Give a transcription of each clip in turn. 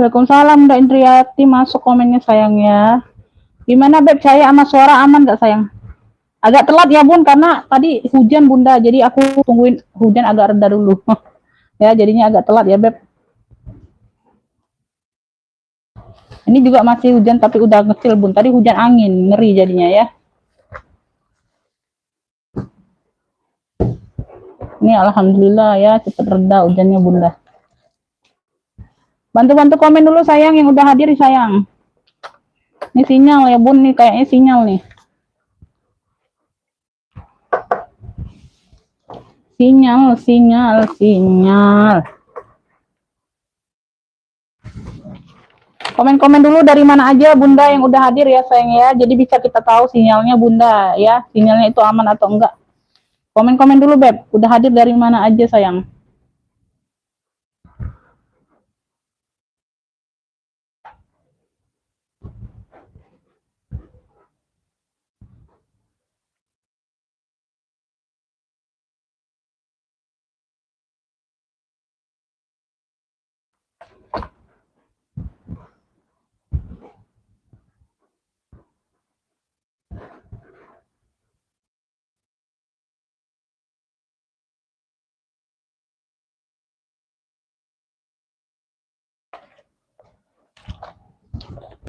Waalaikumsalam Mbak Indriati, masuk komennya sayang ya. Gimana Beb, saya sama suara aman nggak sayang? Agak telat ya Bun, karena tadi hujan Bunda, jadi aku tungguin hujan agak reda dulu. Ya, jadinya agak telat ya Beb. Ini juga masih hujan tapi udah ngecil Bun, tadi hujan angin, ngeri jadinya ya. Ini alhamdulillah ya, cepet reda hujannya Bunda. Bantu-bantu komen dulu sayang yang udah hadir sayang. Ini sinyal ya Bun, nih kayaknya sinyal nih. Sinyal. Komen-komen dulu dari mana aja Bunda yang udah hadir ya sayang ya. Jadi bisa kita tahu sinyalnya Bunda ya. Sinyalnya itu aman atau enggak. Komen-komen dulu Beb. Udah hadir dari mana aja sayang.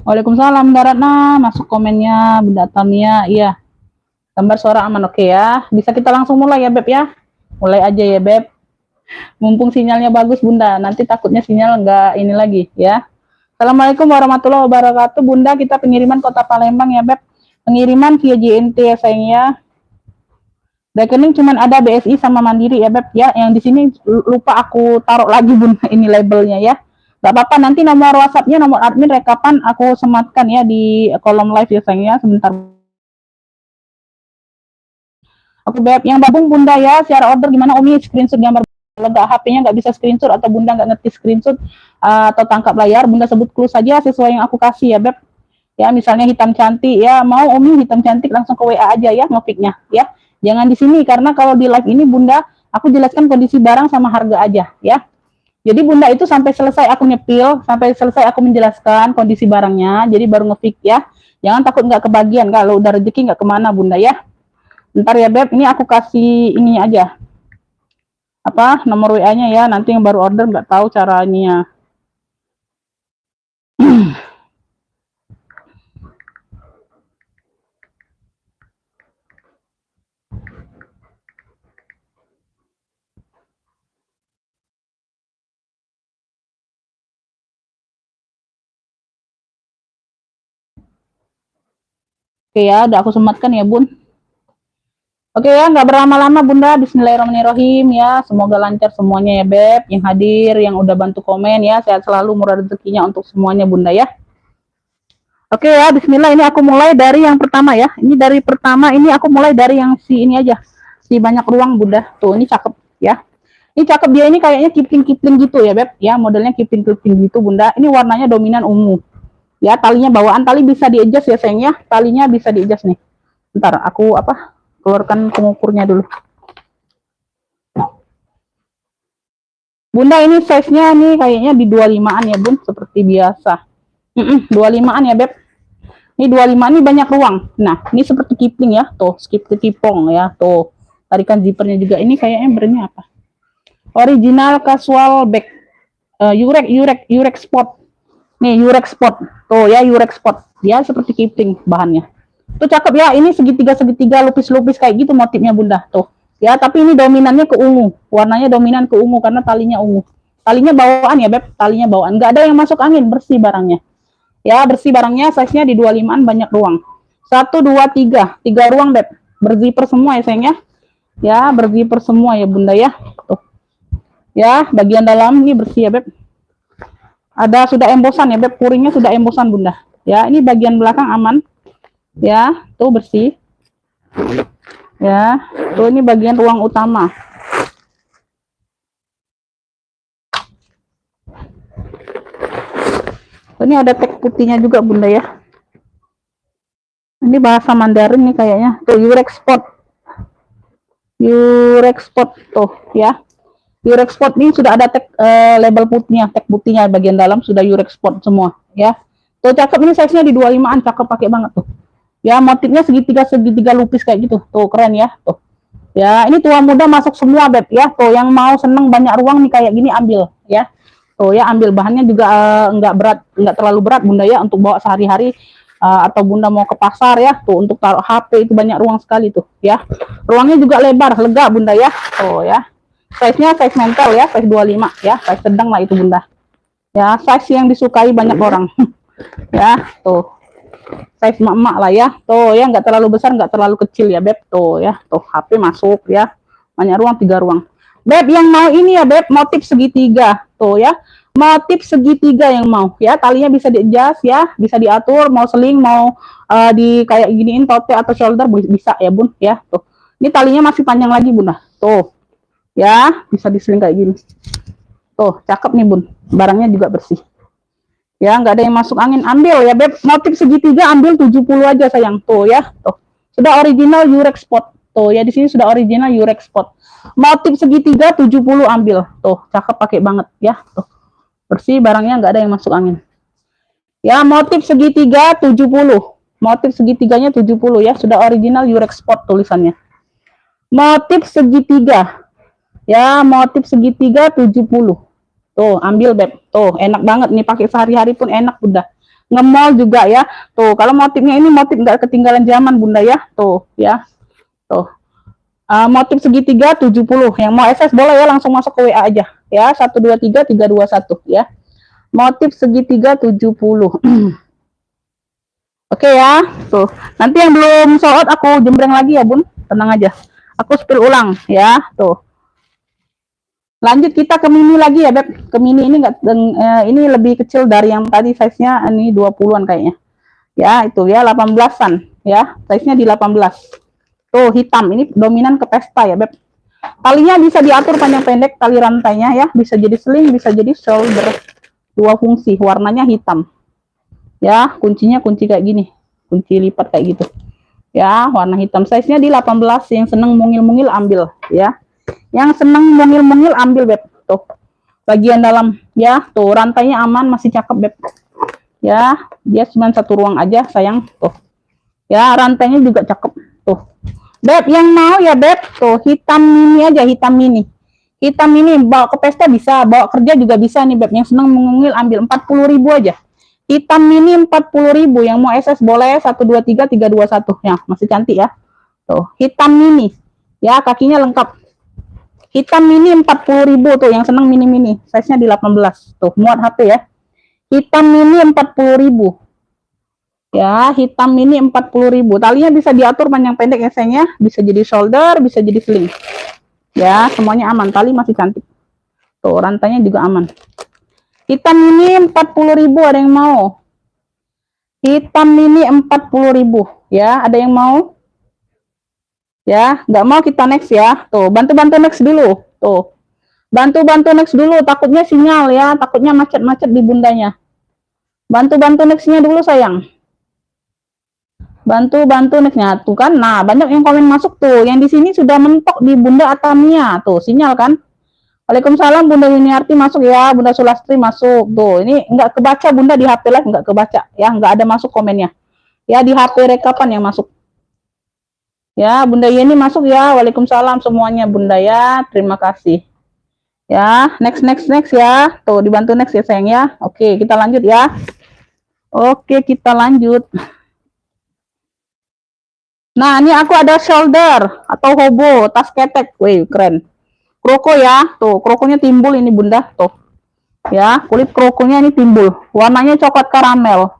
Waalaikumsalam Mbak Ratna. Masuk komennya Bunda Tamia. Iya. Gambar suara aman oke ya. Bisa kita langsung mulai ya Beb ya. Mulai aja ya Beb. Mumpung sinyalnya bagus Bunda. Nanti takutnya sinyal enggak ini lagi ya. Assalamualaikum warahmatullahi wabarakatuh. Bunda, kita pengiriman Kota Palembang ya Beb. Pengiriman via JNT ya sayang ya. Rekening cuman ada BSI sama Mandiri ya Beb ya. Yang di sini lupa aku taruh lagi Bun ini labelnya ya. Gak apa-apa, nanti nomor WhatsApp-nya, nomor admin rekapan aku sematkan ya di kolom live ya sayang ya. Sebentar. Oke Beb, yang babung Bunda ya, secara order gimana Umi screenshot gambar. Kalau nggak HP-nya nggak bisa screenshot atau Bunda nggak ngerti screenshot atau tangkap layar, Bunda sebut clue saja sesuai yang aku kasih ya Beb. Ya misalnya hitam cantik ya, mau Umi hitam cantik langsung ke WA aja ya ngefiknya ya. Jangan di sini karena kalau di live ini Bunda aku jelaskan kondisi barang sama harga aja ya. Jadi Bunda itu sampai selesai aku nyepil, sampai selesai aku menjelaskan kondisi barangnya, jadi baru ngefik ya. Jangan takut nggak kebagian, kalau udah rezeki nggak kemana Bunda ya. Ntar ya Beb, ini aku kasih ini aja. Apa nomor WA-nya ya, nanti yang baru order nggak tahu caranya. Oke ya, udah aku sematkan ya bun. Oke ya, nggak berlama-lama bunda. Bismillahirrahmanirrahim ya. Semoga lancar semuanya ya beb. Yang hadir, yang udah bantu komen ya. Sehat selalu, murah rezekinya untuk semuanya bunda ya. Oke ya, Bismillah. Ini aku mulai dari yang pertama ya. Ini dari pertama, ini aku mulai dari yang si ini aja. Si banyak ruang bunda. Tuh, ini cakep ya. Ini cakep, dia ini kayaknya kipling-kipling gitu ya beb. Ya, modelnya kipling-kipling gitu bunda. Ini warnanya dominan ungu. Ya, talinya bawaan, tali bisa di-adjust ya sayang ya. Talinya bisa di-adjust nih. Ntar aku keluarkan pengukurnya dulu. Bunda ini size-nya nih kayaknya di 25-an ya bun, seperti biasa. 25-an ya beb. Ini 25 ini banyak ruang. Nah, ini seperti kipling ya, tuh, seperti kipong ya, tuh. Tarikan zippernya juga. Ini kayaknya brandnya apa? Original casual bag. Yurex sport. Nih, Yurex sport. Tuh ya, Yurex sport. Dia seperti kipling bahannya. Tuh cakep ya, ini segitiga-segitiga lupis-lupis kayak gitu motifnya bunda. Tuh. Ya, tapi ini dominannya ke ungu. Warnanya dominan ke ungu karena talinya ungu. Talinya bawaan ya, beb. Talinya bawaan. Nggak ada yang masuk angin, bersih barangnya. Ya, bersih barangnya, size-nya di 25-an banyak ruang. 1, 2, 3. 3 ruang, beb. Berzipper semua ya, sayangnya. Ya, berzipper semua ya, bunda ya. Tuh. Ya, bagian dalam ini bersih ya, beb. Ada sudah embosan ya, beb. Puringnya sudah embosan, bunda. Ya, ini bagian belakang aman. Ya, tuh bersih. Ya, tuh ini bagian ruang utama. Ini ada tag putihnya juga bunda ya. Ini bahasa Mandarin nih kayaknya. Tuh Yurex sport. Yurex sport tuh ya. Yurex sport ini sudah ada tag label putihnya, tag putihnya bagian dalam sudah Yurex sport semua ya. Tuh cakep, ini size-nya di 25-an, cakep pakai banget tuh. Ya, motifnya segitiga lupis kayak gitu. Tuh keren ya, tuh. Ya, ini tua muda masuk semua beb ya. Tuh yang mau seneng banyak ruang nih kayak gini ambil ya. Tuh ya, ambil bahannya juga nggak terlalu berat bunda ya untuk bawa sehari-hari, atau bunda mau ke pasar ya. Tuh untuk taruh HP itu banyak ruang sekali tuh ya. Ruangnya juga lebar, lega bunda ya. Tuh ya. Size-nya size mental ya, size 25 ya, size sedang lah itu bunda. Ya, size yang disukai banyak orang. Ya, tuh. Size emak-emak lah ya. Tuh ya, nggak terlalu besar, nggak terlalu kecil ya beb. Tuh ya, tuh HP masuk ya. Banyak ruang, 3 ruang. Beb yang mau ini ya beb, motif segitiga. Tuh ya, motif segitiga yang mau ya. Talinya bisa di-adjust ya, bisa diatur, mau seling, mau di kayak giniin tote atau shoulder bisa ya bun ya. Tuh, ini talinya masih panjang lagi bunda. Tuh ya, bisa diseling kayak gini. Tuh cakep nih bun, barangnya juga bersih ya, nggak ada yang masuk angin. Ambil ya beb, motif segitiga ambil 70 aja sayang. Tuh ya, tuh sudah original Yurex spot. Tuh ya, di sini sudah original Yurex spot. Motif segitiga 70 ambil. Tuh cakep pakai banget ya. Tuh bersih barangnya, nggak ada yang masuk angin ya. Motif segitiga 70, motif segitiganya 70 ya, sudah original Yurex spot tulisannya. Motif segitiga ya, motif segitiga 70. Tuh, ambil beb. Tuh, enak banget nih pakai sehari-hari pun enak bunda. Ngemol juga ya. Tuh, kalau motifnya ini motif nggak ketinggalan zaman bunda ya. Tuh, ya. Tuh. Motif segitiga 70. Yang mau SS boleh ya, langsung masuk ke WA aja. Ya, 123 321 ya. Motif segitiga 70. Oke ya. Tuh. Nanti yang belum sold aku jembreng lagi ya, Bun. Tenang aja. Aku spill ulang ya. Tuh. Lanjut kita ke mini lagi ya beb. Ke mini ini ini lebih kecil dari yang tadi, size-nya ini 20-an kayaknya. Ya, itu ya 18-an ya. Size-nya di 18. Tuh hitam, ini dominan ke pesta ya beb. Talinya bisa diatur panjang pendek, tali rantainya ya, bisa jadi sling, bisa jadi shoulder. Dua fungsi, warnanya hitam. Ya, kuncinya kunci kayak gini. Kunci lipat kayak gitu. Ya, warna hitam, size-nya di 18. Yang seneng mungil-mungil ambil ya. Yang seneng mungil-mungil ambil beb. Tuh bagian dalam ya, tuh rantainya aman, masih cakep beb ya. Dia cuma satu ruang aja sayang. Tuh ya, rantainya juga cakep. Tuh beb yang mau ya beb, tuh hitam mini aja, hitam mini. Hitam mini bawa ke pesta bisa, bawa kerja juga bisa nih beb. Yang seneng mungil ambil 40.000 aja. Hitam mini 40.000. Yang mau SS boleh 123 321 ya, masih cantik ya. Tuh hitam mini ya, kakinya lengkap. Hitam mini 40.000 tuh, yang seneng mini-mini. Size-nya di 18. Tuh, muat HP ya. Hitam mini 40.000. Ya, hitam ini 40.000. Talinya bisa diatur panjang pendek ya sayang ya. Bisa jadi shoulder, bisa jadi sling. Ya, semuanya aman. Tali masih cantik. Tuh, rantainya juga aman. Hitam ini 40.000, ada yang mau? Hitam ini 40.000. Ya, ada yang mau? Ya, nggak mau kita next ya. Tuh, bantu-bantu next dulu. Tuh. Bantu-bantu next dulu, takutnya sinyal ya, takutnya macet-macet di bundanya. Bantu-bantu nextnya dulu sayang. Bantu nextnya tuh kan. Nah, banyak yang komen masuk tuh. Yang di sini sudah mentok di Bunda Atamia. Tuh, sinyal kan. Waalaikumsalam Bunda Yuniarti masuk ya, Bunda Sulastri masuk. Tuh, ini nggak kebaca Bunda di HP live, nggak kebaca ya, nggak ada masuk komennya. Ya, di HP rekapan yang masuk. Ya, Bunda Yeni masuk ya. Waalaikumsalam semuanya Bunda ya. Terima kasih. Ya, next ya. Tuh, dibantu next ya sayang ya. Oke, kita lanjut ya. Oke, kita lanjut. Nah, ini aku ada shoulder atau hobo, tas ketek. Wih, keren. Kroko ya. Tuh, krokonya timbul ini Bunda. Tuh. Ya, kulit krokonya ini timbul. Warnanya coklat karamel.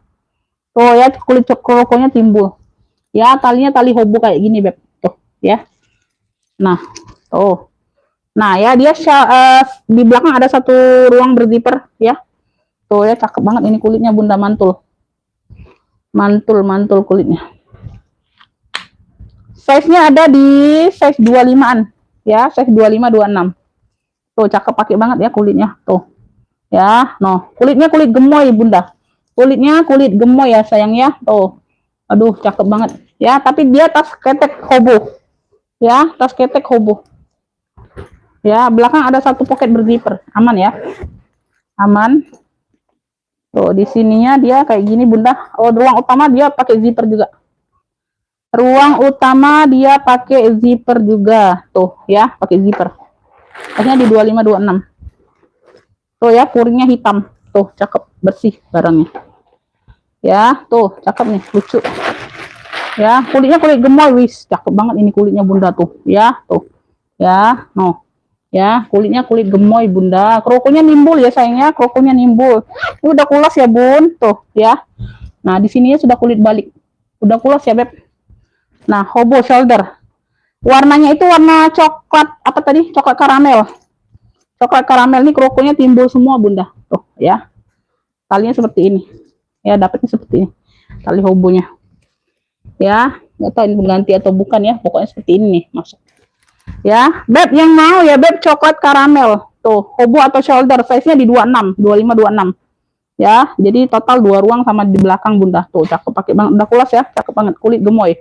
Tuh ya, kulit krokonya timbul. Ya, talinya tali hobo kayak gini, Beb. Tuh, ya. Nah, tuh. Nah, ya dia di belakang ada satu ruang berzipper ya. Tuh ya, cakep banget ini kulitnya Bunda, mantul. Mantul kulitnya. Size-nya ada di size 25-an ya, size 25 26. Tuh cakep, pakai banget ya kulitnya. Tuh. Ya, no. Kulitnya kulit gemoy Bunda. Kulitnya kulit gemoy ya sayang ya. Tuh. Aduh, cakep banget. Ya, tapi dia tas ketek hobo. Ya, tas ketek hobo. Ya, belakang ada satu pocket berzipper. Aman ya. Aman. Tuh, di sininya dia kayak gini Bunda. Oh, ruang utama dia pakai zipper juga. Ruang utama dia pakai zipper juga. Tuh ya, pakai zipper. Kayaknya di 25 26. Tuh ya, puringnya hitam. Tuh, cakep, bersih barangnya. Ya, tuh, cakep nih, lucu. Ya, kulitnya kulit gemoy, wis, cakep banget ini kulitnya Bunda tuh. Ya, tuh. Ya, no. Ya, kulitnya kulit gemoy Bunda. Krokonya nimbul ya sayangnya, krokonya nimbul. Ini udah kulas ya Bun, tuh ya. Nah, di sininya sudah kulit balik. Udah kulas ya Beb. Nah, hobo shoulder. Warnanya itu warna coklat, apa tadi? Coklat karamel. Coklat karamel ini krokonya timbul semua Bunda. Tuh ya. Talinya seperti ini. Ya, dapatnya seperti ini. Tali hobonya. Ya, nggak tahu ini ganti atau bukan ya. Pokoknya seperti ini nih, masuk. Ya, Beb yang mau ya Beb coklat karamel. Tuh, hobo atau shoulder size-nya di 26, 25 26. Ya, jadi total 2 ruang sama di belakang Bunda. Tuh, cakep, pakai banget. Udah kulas ya, cakep banget, kulit gemoy.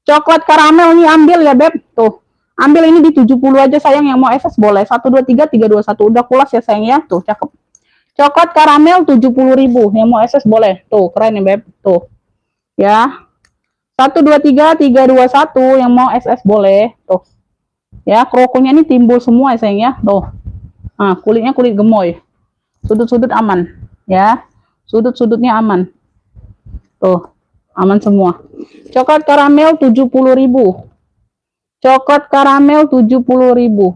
Coklat karamel ini ambil ya Beb. Tuh. Ambil ini di 70 aja sayang, yang mau SS boleh. 1 2 3 3 2 1. Udah kulas ya sayang ya. Tuh, cakep. Coklat karamel 70.000. Yang mau SS boleh. Tuh, keren ya Beb. Tuh. Ya. 1 2 3 3 2 1, yang mau SS boleh. Tuh. Ya, krokonya ini timbul semua ya sayang ya. Tuh. Nah, kulitnya kulit gemoy. Sudut-sudut aman, ya. Sudut-sudutnya aman. Tuh. Aman semua. Coklat karamel 70.000. Coklat karamel 70.000.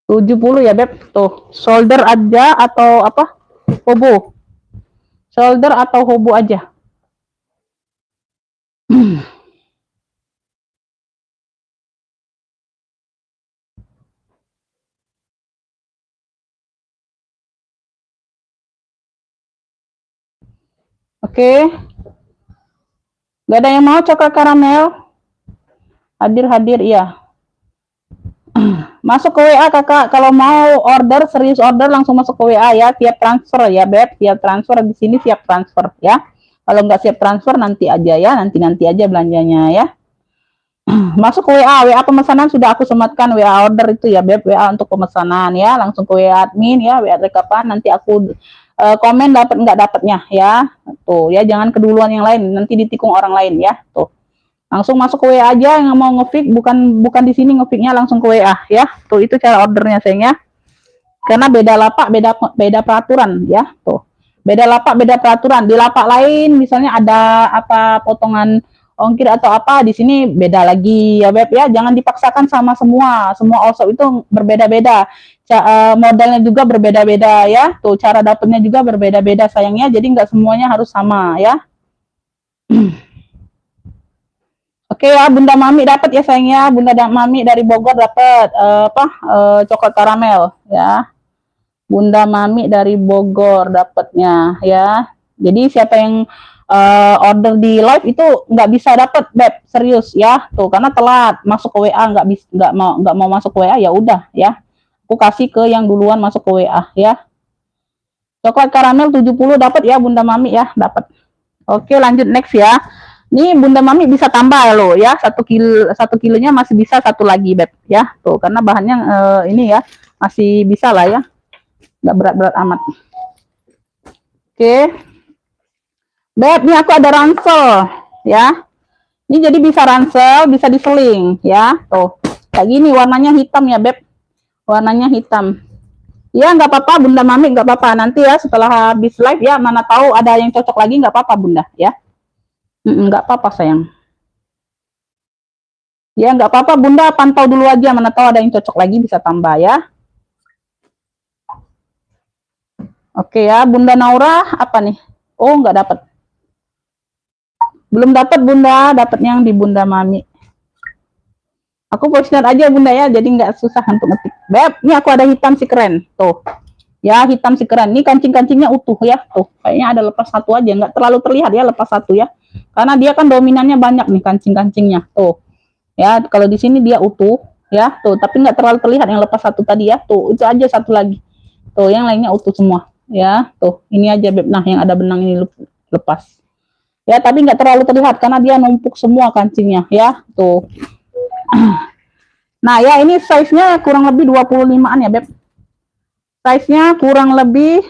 70 ya Beb. Tuh, shoulder aja atau apa? Hobo. Shoulder atau hobo aja. Oke. Gak ada yang mau coklat karamel? Hadir iya. Masuk ke WA kakak. Kalau mau order, serius order langsung masuk ke WA ya. Siap transfer ya Beb. Siap transfer di sini, siap transfer ya. Kalau nggak siap transfer nanti aja ya. Nanti aja belanjanya ya. Masuk ke WA pemesanan sudah aku sematkan, WA order itu ya Beb, WA untuk pemesanan ya. Langsung ke WA admin ya, WA rekapan, nanti aku komen dapat nggak dapatnya ya. Tuh ya, jangan keduluan yang lain, nanti ditikung orang lain ya. Tuh, langsung masuk ke WA aja yang mau ngefick, bukan di sini ngeficknya, langsung ke WA ya. Tuh, itu cara ordernya sayang ya. Karena beda lapak, beda peraturan ya. Tuh, beda lapak beda peraturan. Di lapak lain misalnya ada apa potongan ongkir atau apa, di sini beda lagi ya Beb ya. Jangan dipaksakan sama semua all shop itu berbeda-beda, modalnya juga berbeda-beda ya, tuh cara dapatnya juga berbeda-beda sayangnya, jadi nggak semuanya harus sama ya. Oke ya, Bunda Mami dapat ya sayangnya, Bunda Mami dari Bogor dapat coklat karamel ya. Bunda Mami dari Bogor dapatnya ya. Jadi siapa yang order di live itu nggak bisa dapat Beb, serius ya. Tuh karena telat masuk ke WA, nggak mau masuk ke WA, ya udah ya. Aku kasih ke yang duluan masuk ke WA ya. Coklat karamel 70 dapat ya Bunda Mami ya, dapat. Oke, lanjut next ya. Ini Bunda Mami bisa tambah loh ya, 1 kilonya masih bisa satu lagi Beb ya. Tuh karena bahannya ini ya masih bisa lah ya, nggak berat-berat amat. Oke Beb, ini aku ada ransel ya. Ini jadi bisa ransel, bisa diseling ya. Tuh kayak gini, warnanya hitam ya Beb, warnanya hitam ya. Nggak apa-apa Bunda Mami, nggak apa-apa, nanti ya setelah habis live ya, mana tahu ada yang cocok lagi, nggak apa-apa Bunda ya. Nggak apa-apa sayang ya, nggak apa-apa Bunda, pantau dulu aja, mana tahu ada yang cocok lagi, bisa tambah ya. Oke ya, Bunda Naura apa nih? Oh, nggak dapat, belum dapat Bunda, dapatnya yang di Bunda Mami. Aku voice note aja Bunda ya, jadi nggak susah untuk ngetik. Beb, ini aku ada hitam si keren tuh ya, hitam si keren. Ini kancing-kancingnya utuh ya, tuh kayaknya ada lepas satu aja, nggak terlalu terlihat ya lepas satu ya, karena dia kan dominannya banyak nih kancing-kancingnya tuh ya. Kalau di sini dia utuh ya, tuh tapi nggak terlalu terlihat yang lepas satu tadi ya. Tuh itu aja satu lagi, tuh yang lainnya utuh semua ya. Tuh ini aja Beb, nah yang ada benang ini lepas ya, tapi nggak terlalu terlihat karena dia numpuk semua kancingnya ya. Tuh nah ya, ini size-nya kurang lebih 25-an ya Beb, size-nya kurang lebih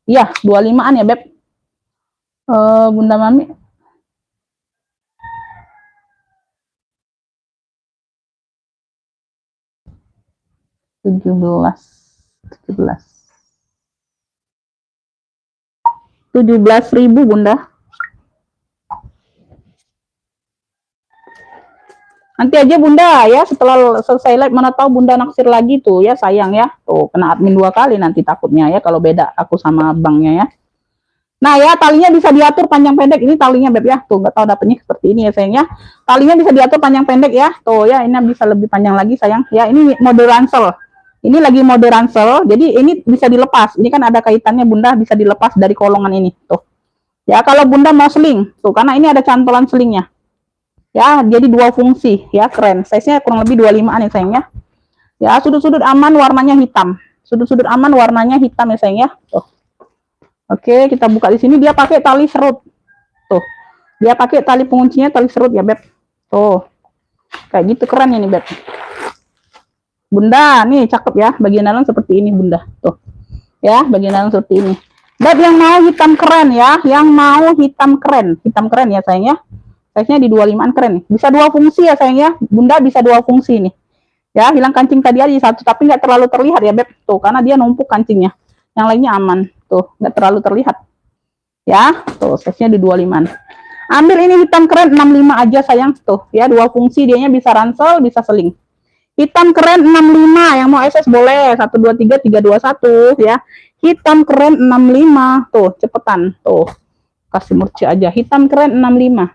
iya 25-an ya Beb. Bunda Mami tujuh belas ribu Bunda. Nanti aja Bunda ya, setelah selesai live, mana tahu Bunda naksir lagi tuh ya, sayang ya. Tuh kena admin 2 kali nanti takutnya ya, kalau beda aku sama banknya ya. Nah ya, talinya bisa diatur panjang pendek. Ini talinya Beb ya, tuh nggak tahu dapetnya seperti ini ya sayang ya. Talinya bisa diatur panjang pendek ya, tuh ya, ini bisa lebih panjang lagi sayang ya. Ini mode ransel, ini lagi mode ransel, jadi ini bisa dilepas. Ini kan ada kaitannya Bunda, bisa dilepas dari kolongan ini tuh ya. Kalau Bunda mau seling tuh, karena ini ada cantolan selingnya ya, jadi 2 fungsi ya, keren. Size-nya kurang lebih 25-an ya sayang ya. Ya, sudut-sudut aman warnanya hitam, sudut-sudut aman warnanya hitam ya sayang ya. Tuh oke, kita buka di sini, dia pakai tali serut tuh, dia pakai tali penguncinya tali serut ya Beb. Tuh kayak gitu, keren ini Beb. Bunda nih cakep ya, bagian dalam seperti ini Bunda tuh ya, bagian dalam seperti ini Beb. Yang mau hitam keren ya, yang mau hitam keren ya sayang ya. Size-nya di 25-an, keren nih. Bisa 2 fungsi ya sayang ya, Bunda bisa 2 fungsi nih ya. Hilang kancing tadi aja satu, tapi nggak terlalu terlihat ya Beb, tuh karena dia numpuk kancingnya. Yang lainnya aman tuh, nggak terlalu terlihat ya. Tuh size-nya di 25-an. Ambil ini hitam keren 65 aja sayang, tuh ya, 2 fungsi, dianya bisa ransel bisa seling. Hitam keren 65, yang mau SS boleh 123 321 ya. Hitam keren 65 tuh, cepetan tuh, kasih murci aja. Hitam keren 65,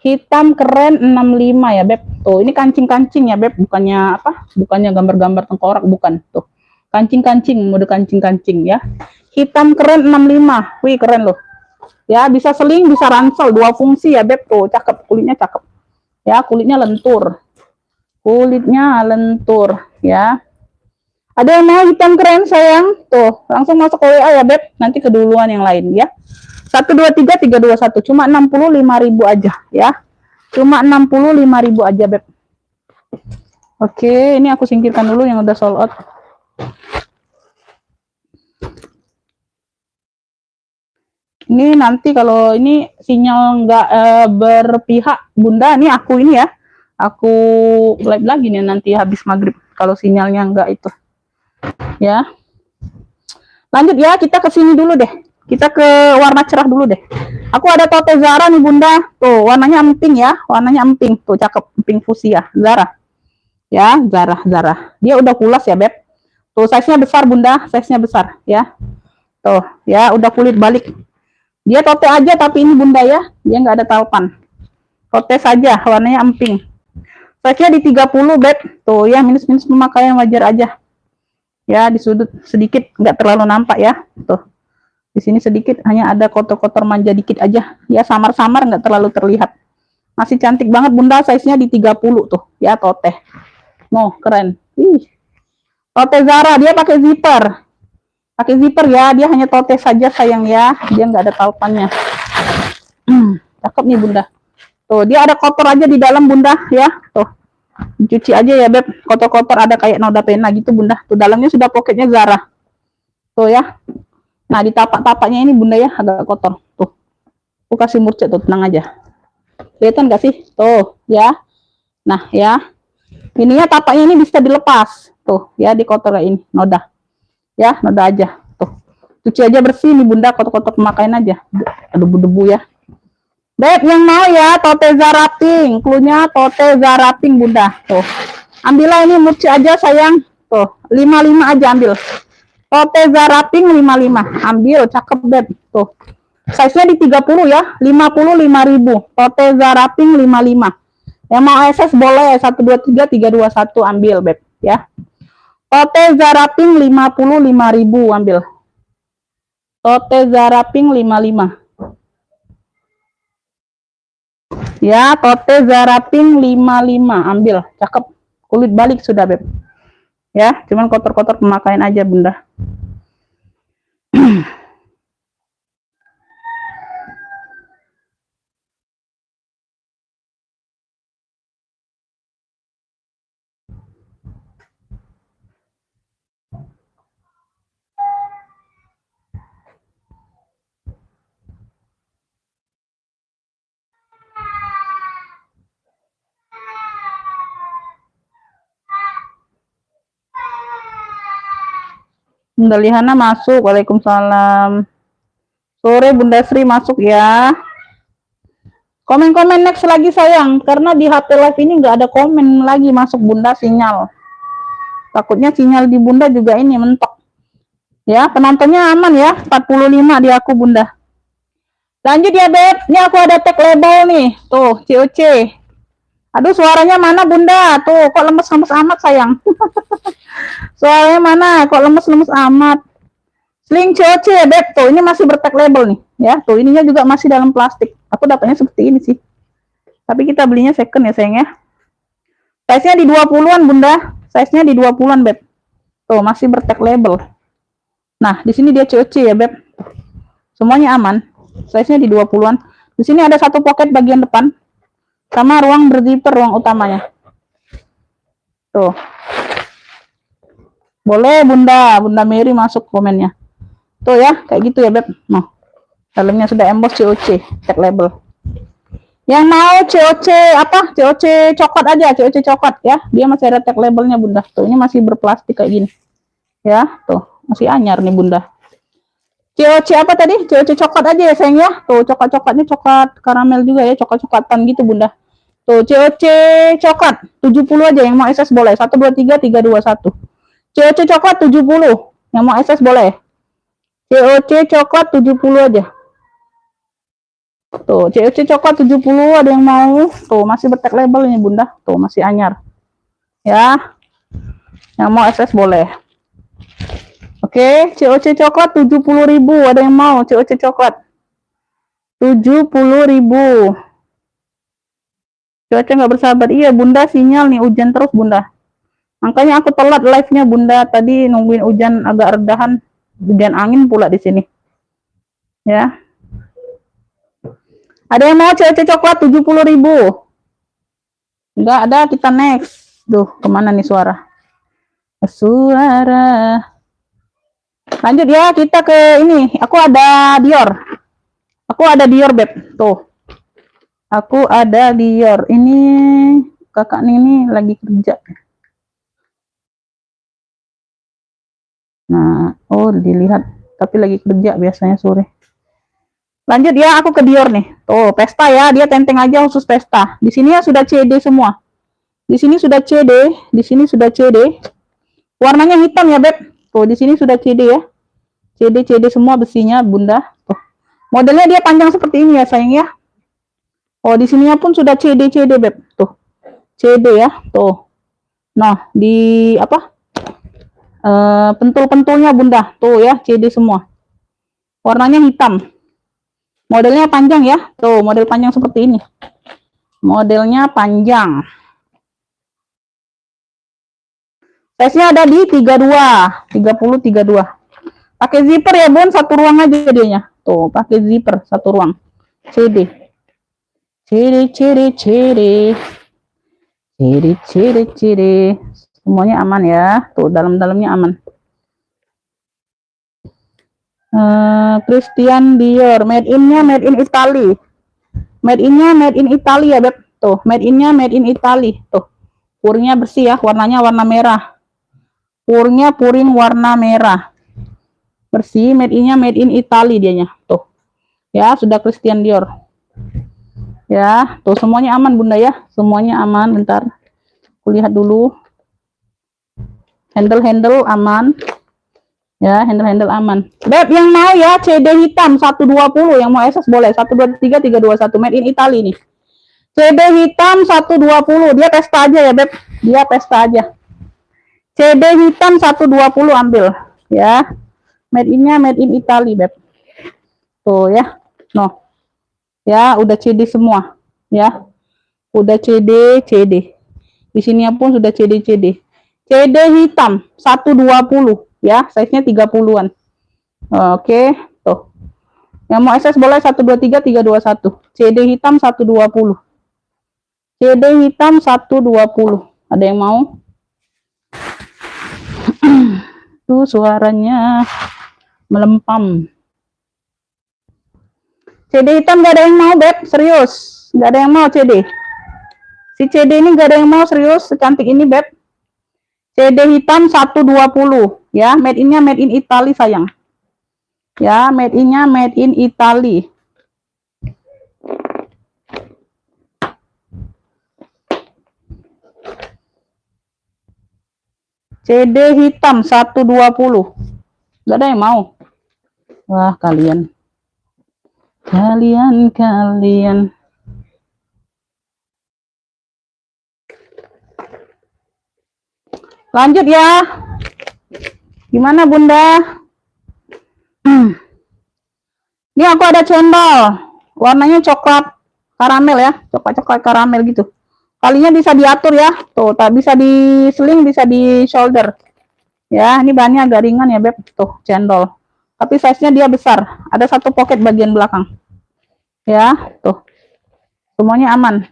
hitam keren 65 ya Beb. Tuh ini kancing-kancing ya Beb, bukannya apa, bukannya gambar-gambar tengkorak, bukan. Tuh kancing-kancing, mode kancing-kancing ya. Hitam keren 65, wih keren loh ya. Bisa seling bisa ransel, 2 fungsi ya Beb. Tuh cakep, kulitnya cakep ya, kulitnya lentur, ya. Ada yang mau hitam keren sayang, tuh langsung masuk ke WA ya Beb, nanti keduluan yang lain ya. 123 321, cuma 65.000 aja ya, cuma 65.000 aja Beb. Oke, ini aku singkirkan dulu yang udah sold out. Ini nanti kalau ini sinyal nggak berpihak Bunda, ini aku ini ya, aku live lagi nih nanti habis maghrib kalau sinyalnya nggak itu ya. Lanjut ya, kita ke sini dulu deh Kita ke warna cerah dulu deh. Aku ada tote Zara nih bunda. Tuh warnanya emping ya. Warnanya emping. Tuh cakep. Emping fuchsia. Zara. Ya Zara. Dia udah kulas ya beb. Tuh size-nya besar bunda. Size-nya besar ya. Tuh ya udah kulit balik. Dia tote aja tapi ini bunda ya. Dia nggak ada talpan. Tote saja. Warnanya emping. Size-nya di 30 beb. Tuh ya minus-minus pemakaian wajar aja. Ya di sudut sedikit nggak terlalu nampak ya. Tuh. Di sini sedikit hanya ada kotor-kotor manja dikit aja. Ya samar-samar nggak terlalu terlihat. Masih cantik banget bunda, size-nya di 30 tuh. Ya tote. Noh, keren. Tote Zara, dia pakai zipper. Pakai zipper ya, dia hanya tote saja sayang ya. Dia nggak ada talpannya. Cakep nih bunda. Tuh, dia ada kotor aja di dalam bunda ya. Tuh. Cuci aja ya beb. Kotor-kotor ada kayak noda pena gitu bunda. Tuh dalamnya sudah poketnya Zara. Tuh ya. Nah, di tapak-tapaknya ini bunda ya agak kotor. Tuh. Aku kasih murcek tuh, tenang aja. Kelihatan gak sih? Tuh, ya. Nah, ya. Ininya tapaknya ini bisa dilepas. Tuh, ya di kotor kayak ini, noda. Ya, noda aja. Tuh. Cuci aja bersih nih bunda, kotor-kotor pemakaian aja. Debu-debu ya. Beb, yang mau ya tote Zara pink. Cluenya tote Zara pink bunda. Tuh. Ambillah ini murcek aja sayang. Tuh, 55 aja ambil. Tote Zara pink 55. Ambil, cakep beb. Tuh. Size-nya di 30 ya. 55.000. Tote Zara pink 55. Yang mau SS boleh 123 321 ambil beb ya. Tote Zara pink 55.000 ambil. Tote Zara pink 55. Ya, tote Zara pink 55 ambil. Cakep. Kulit balik sudah beb. Ya, cuman kotor-kotor pemakaian aja bunda. Bunda Lihana masuk. Waalaikumsalam. Sore Bunda Sri masuk ya. Komen-komen next lagi sayang. Karena di HP live ini nggak ada komen lagi masuk bunda sinyal. Takutnya sinyal di bunda juga ini mentok. Ya, penontonnya aman ya. 45 di aku bunda. Lanjut ya beb. Ini aku ada tag label nih. Tuh, COC. Aduh, suaranya mana bunda? Tuh, kok lemes-lemes amat sayang. Suaranya mana? Kok lemes-lemes amat? Sling COC ya beb. Tuh, ini masih bertag label nih. Ya, tuh ininya juga masih dalam plastik. Aku dapatnya seperti ini sih. Tapi kita belinya second ya sayang ya. Size-nya di 20-an bunda. Size-nya di 20-an beb. Tuh, masih bertag label. Nah, di sini dia COC ya beb. Semuanya aman. Size-nya di 20-an. Di sini ada satu pocket bagian depan. Sama ruang berzipper, ruang utamanya. Tuh. Boleh bunda. Bunda Mary masuk komennya. Tuh ya, kayak gitu ya beb. Nah, dalamnya sudah emboss COC. Tag label. Yang mau COC apa? COC coklat aja, COC coklat ya. Dia masih ada tag labelnya bunda. Tuh, ini masih berplastik kayak gini. Ya, tuh. Masih anyar nih bunda. COC apa tadi? COC coklat aja ya sayang ya. Tuh, coklat-coklatnya coklat karamel juga ya, coklat-coklatan gitu bunda. Tuh, COC coklat 70 aja, yang mau SS boleh. 123 321. COC coklat 70. Yang mau SS boleh. COC coklat 70 aja. Tuh, COC coklat 70 ada yang mau. Tuh, masih bertag label ini bunda. Tuh, masih anyar. Ya. Yang mau SS boleh. Oke, COC coklat 70.000. Ada yang mau COC coklat 70.000. Cuaca nggak bersahabat. Iya bunda, sinyal nih hujan terus bunda. Makanya aku telat live-nya bunda. Tadi nungguin hujan agak redahan. Hujan angin pula di sini. Ya. Ada yang mau COC coklat 70.000? Enggak ada, kita next. Duh, kemana nih suara? Suara. Lanjut ya, kita ke ini. Aku ada Dior. Aku ada Dior beb. Tuh. Aku ada Dior. Ini kakak ini lagi kerja. Nah, oh dilihat. tapi lagi kerja biasanya sore. Lanjut ya, aku ke Dior nih. Tuh, pesta ya, dia tenteng aja khusus pesta. Di sini ya sudah CD semua. Di sini sudah CD, di sini sudah CD. Warnanya hitam ya, Beb. Tuh, di sini sudah CD ya. CD semua besinya, Bunda. Tuh. Modelnya dia panjang seperti ini ya, sayang ya. Oh, di sininya pun sudah CD, Beb. Tuh. CD ya, tuh. Nah, di apa? Pentul-pentulnya, Bunda. Tuh ya, CD semua. Warnanya hitam. Modelnya panjang ya. Tuh, model panjang seperti ini. Modelnya panjang. Size-nya ada di 32, 30, 32. Pakai zipper ya, Bun, satu ruang aja jadinya. Tuh, pakai zipper satu ruang. CD. CD. Semuanya aman ya. Tuh, dalam-dalamnya aman. Christian Dior, made in-nya made in Italy. Made in-nya made in Italy ya, Beb. Tuh, made in-nya made in Italy. Tuh. Puringnya bersih ya, warnanya warna merah. Puring warna merah. Bersih, made in-nya made in Italy dianya. Tuh. Ya, sudah Christian Dior. Ya, tuh semuanya aman, Bunda ya. Semuanya aman, bentar. Aku lihat dulu. Handle aman. Ya, handle aman. Beb, yang mau ya CD hitam 120, yang mau SS boleh. 123 321 made in Italy nih. CD hitam 120, dia pesta aja ya, Beb. Dia pesta aja. CD hitam 120 ambil ya. Made in-nya made in Italy, Beb. Tuh ya. No. Ya, udah CD semua ya. Udah CD. Di sini pun sudah CD. CD hitam 120 ya, size-nya 30-an. Oke, tuh. Yang mau SS boleh 123 321. CD hitam 120. CD hitam 120. Ada yang mau? Tuh suaranya melempam. CD hitam gak ada yang mau, Beb, serius. Gak ada yang mau CD. Si CD ini gak ada yang mau, serius, secantik ini, Beb. CD hitam 120 ya, made in-nya made in Italy sayang. Ya, made in-nya made in Italy. CD hitam 120. Gak ada yang mau. Wah, kalian. Lanjut ya. Gimana, Bunda? Ini aku ada cendol. Warnanya coklat karamel ya. Coklat karamel gitu. Kalinya bisa diatur ya. Tuh, tak bisa di sling, bisa di shoulder. Ya, ini bahannya agak ringan ya, Beb. Tuh, cendol. Tapi size-nya dia besar. Ada satu pocket bagian belakang. Ya, tuh. Semuanya aman.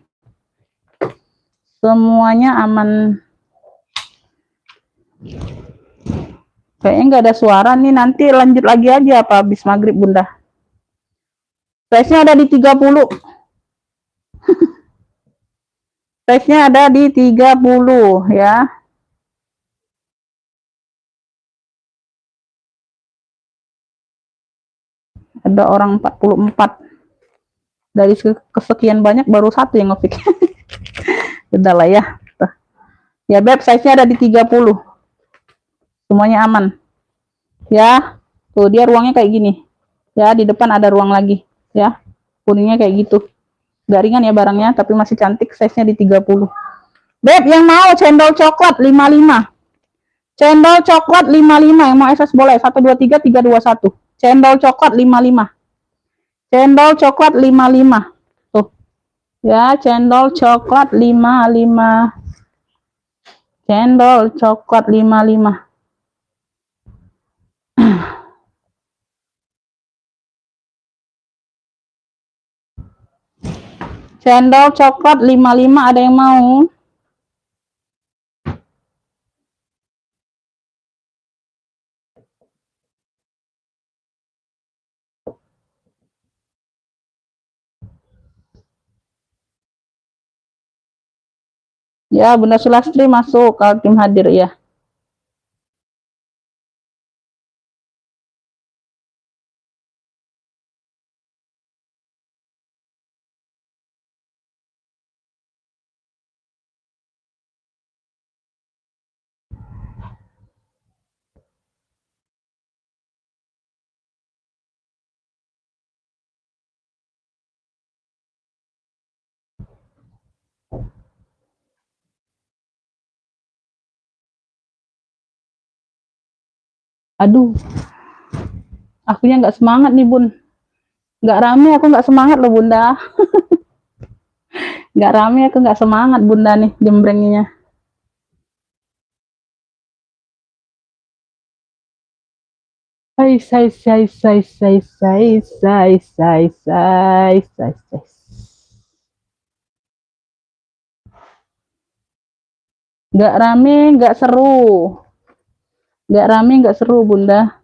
Semuanya aman. Kayaknya nggak ada suara nih. Nanti lanjut lagi aja apa habis maghrib, Bunda. Size-nya ada di 30. Size-nya ada di 30 ya. Ada orang 44. Dari kesekian banyak baru satu yang nge-pick. Udah lah ya. Tuh. Ya, Beb, size-nya ada di 30. Semuanya aman. Ya. Tuh, dia ruangnya kayak gini. Ya, di depan ada ruang lagi. Ya. Kuningnya kayak gitu. Gak ringan ya barangnya, tapi masih cantik. Size-nya di 30. Beb, yang mau cendol coklat 55. Cendol coklat 55. Yang mau SS boleh. 123 321. Cendol coklat 55. Cendol coklat 55. Tuh. Ya, cendol coklat 55. Cendol coklat 55. Cendol coklat 55, ada yang mau? Ya, Bunda Sulastri masuk kalau tim hadir ya. Aduh, akunya nggak semangat nih bun. Nggak rame aku nggak semangat loh bunda. Nggak rame aku nggak semangat bunda nih jembrengnya. Hai sai sai sai sai sai sai sai sai sai sai. Nggak rame, nggak seru. Nggak rame, nggak seru bunda.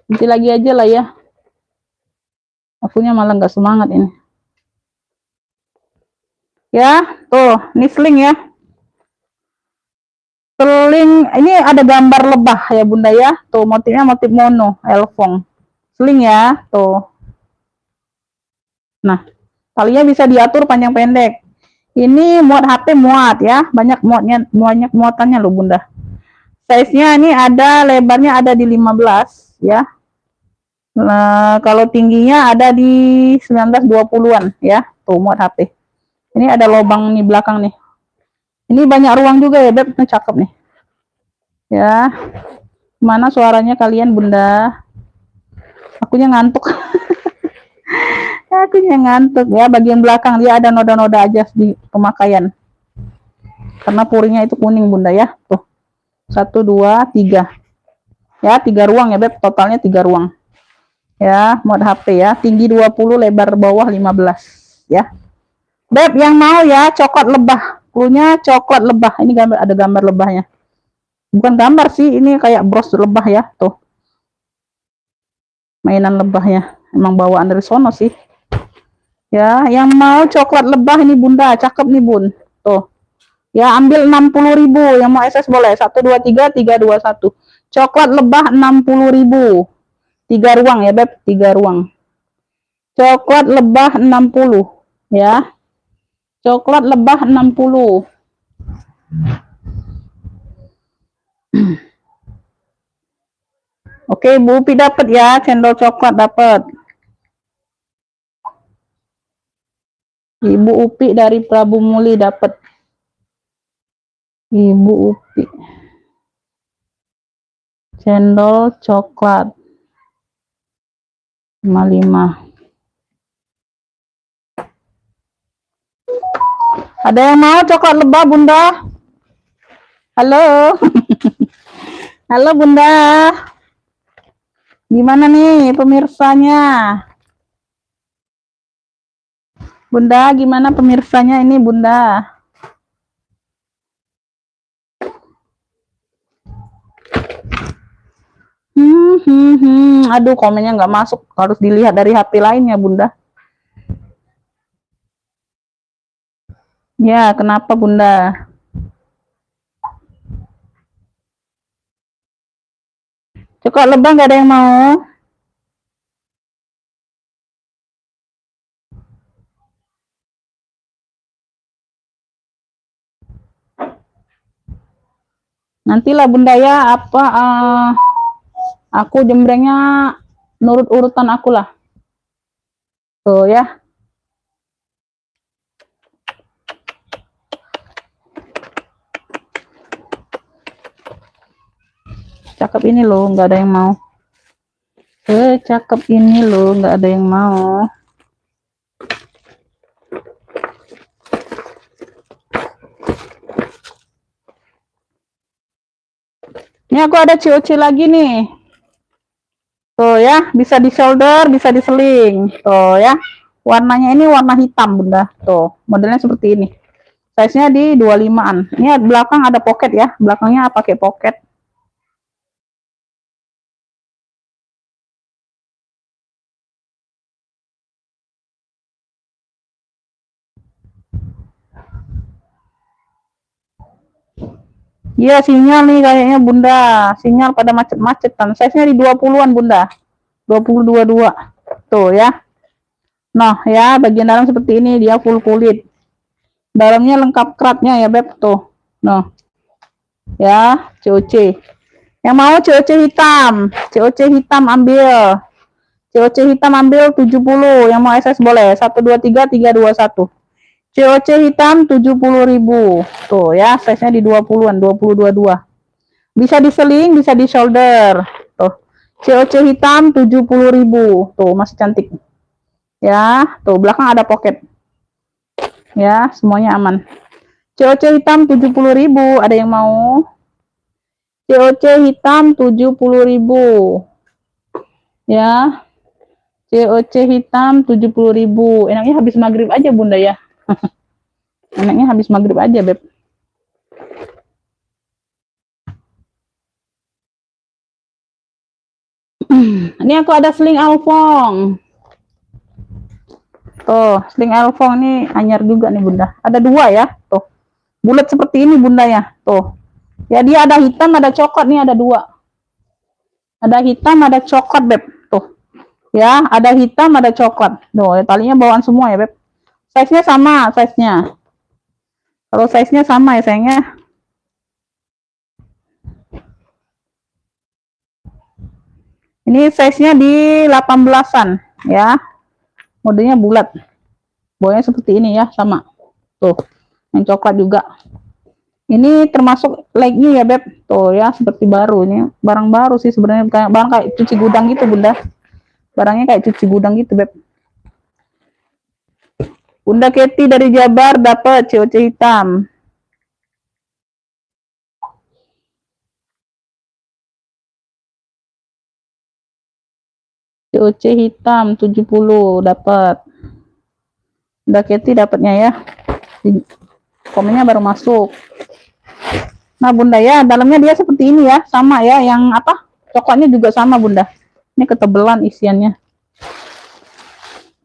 Nanti lagi aja lah ya. Akunya malah nggak semangat ini. Ya, tuh, ini sling ya. Seling, ini ada gambar lebah ya bunda ya. Tuh, motifnya motif mono, elfong. Seling ya, tuh. Nah, talinya bisa diatur panjang pendek. Ini muat HP muat ya, banyak muatannya loh bunda. Size-nya ini ada lebarnya ada di 15 ya. Nah, kalau tingginya ada di 19-20-an ya. Tuh muat HP. Ini ada lubang nih belakang nih. Ini banyak ruang juga ya, Beb. Ini cakep nih. Ya. Mana suaranya kalian, Bunda? Akunya ngantuk. Akunya ngantuk ya. Bagian belakang dia ada noda-noda aja di pemakaian. Karena puringnya itu kuning, Bunda ya. Tuh. 1 2 3. Ya, 3 ruang ya, Beb. Totalnya 3 ruang. Ya, muat HP ya. Tinggi 20, lebar bawah 15 ya. Beb, yang mau ya coklat lebah. Punya coklat lebah. Ini gambar, ada gambar lebahnya. Bukan gambar sih, ini kayak bros lebah ya. Tuh. Mainan lebahnya. Emang bawaan dari sono sih. Ya, yang mau coklat lebah ini Bunda, cakep nih Bun. Tuh. Ya, ambil 60.000. Yang mau SS boleh. 1 2 3 3 2 1. Coklat lebah 60.000. 3 ruang ya, Beb. 3 ruang. Coklat lebah 60 ya. Coklat lebah 60. Oke, Bu Upi dapat ya, cendol coklat dapat. Ibu Upi dari Prabu Muli dapat. Ibu Upi. Cendol coklat. 55. Ada yang mau coklat lebah, Bunda? Halo. Halo, Bunda. Gimana nih pemirsanya? Bunda, gimana pemirsanya ini, Bunda? Aduh, komennya nggak masuk. Harus dilihat dari HP lainnya, Bunda. Ya, kenapa, Bunda? Coklat lebah nggak ada yang mau? Nantilah Bunda ya, apa aku jembrengnya nurut urutan aku lah. Tuh ya. Cakep ini loh, nggak ada yang mau. Cakep ini loh, nggak ada yang mau. Ini aku ada COC lagi nih. Tuh ya, bisa di shoulder, bisa di seling. Tuh ya. Warnanya ini warna hitam, Bunda. Tuh, modelnya seperti ini. Size-nya di 25-an. Ini belakang ada pocket ya. Belakangnya pakai pocket. Iya, sinyal nih kayaknya Bunda. Sinyal pada macet-macetan. Size-nya di 20-an Bunda. 20-22. Tuh ya. Nah, ya, bagian dalam seperti ini, dia full kulit. Dalamnya lengkap kratnya ya, Beb. Tuh. Nah. Ya, COC. Yang mau COC hitam. COC hitam ambil. COC hitam ambil 70. Yang mau SS boleh. 1 2 3 3 2 1. COC hitam 70.000. Tuh ya, size-nya di 20-an, 20-22. Bisa di seling, bisa di shoulder. Tuh. COC hitam 70.000. Tuh, masih cantik. Ya, tuh belakang ada pocket. Ya, semuanya aman. COC hitam 70.000. Ada yang mau? COC hitam 70.000. Ya. COC hitam 70.000. Enaknya habis maghrib aja, Bunda ya. Enaknya habis maghrib aja, Beb. Ini aku ada sling alfong. Tuh, sling alfong ini anyar juga nih, Bunda. Ada dua ya, tuh. Bulat seperti ini, Bunda ya. Tuh. Ya, dia ada hitam, ada coklat nih, ada dua. Ada hitam, ada coklat, Beb. Tuh. Ya, ada hitam, ada coklat. Tuh, talinya bawaan semua ya, Beb. Size-nya sama, size-nya. Kalau size-nya sama ya, sayangnya. Ini size-nya di 18-an ya. Modenya bulat. Bawahnya seperti ini ya, sama. Tuh. Yang coklat juga. Ini termasuk like-nya ya, Beb. Tuh ya, seperti baru. Ini barang baru sih sebenarnya, barang kayak cuci gudang gitu, Bunda. Barangnya kayak cuci gudang gitu, Beb. Bunda Keti dari Jabar dapat COC hitam. COC hitam 70 dapat. Bunda Keti dapatnya ya. Komennya baru masuk. Nah, Bunda ya, dalamnya dia seperti ini ya, sama ya, yang apa? Coklatnya juga sama, Bunda. Ini ketebalan isiannya.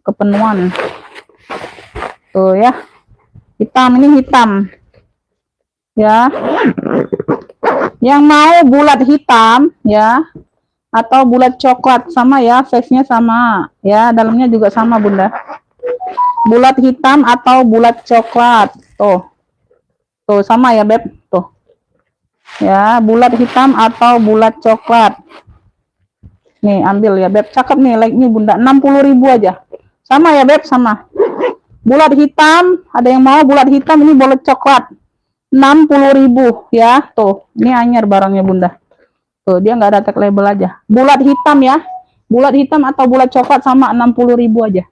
Kepenuhan. Tuh ya. Hitam, ini hitam. Ya. Yang mau bulat hitam ya, atau bulat coklat sama ya, size-nya sama ya, dalamnya juga sama, Bunda. Bulat hitam atau bulat coklat. Tuh. Tuh sama ya, Beb. Tuh. Ya, bulat hitam atau bulat coklat. Nih, ambil ya, Beb. Cakep nih, like-nya, Bunda. 60.000 aja. Sama ya, Beb, sama. Bulat hitam, ada yang mau bulat hitam, ini bulat coklat. 60.000 ya. Tuh, ini anyar barangnya, Bunda. Tuh, dia nggak ada tag label aja. Bulat hitam ya. Bulat hitam atau bulat coklat sama 60.000 aja.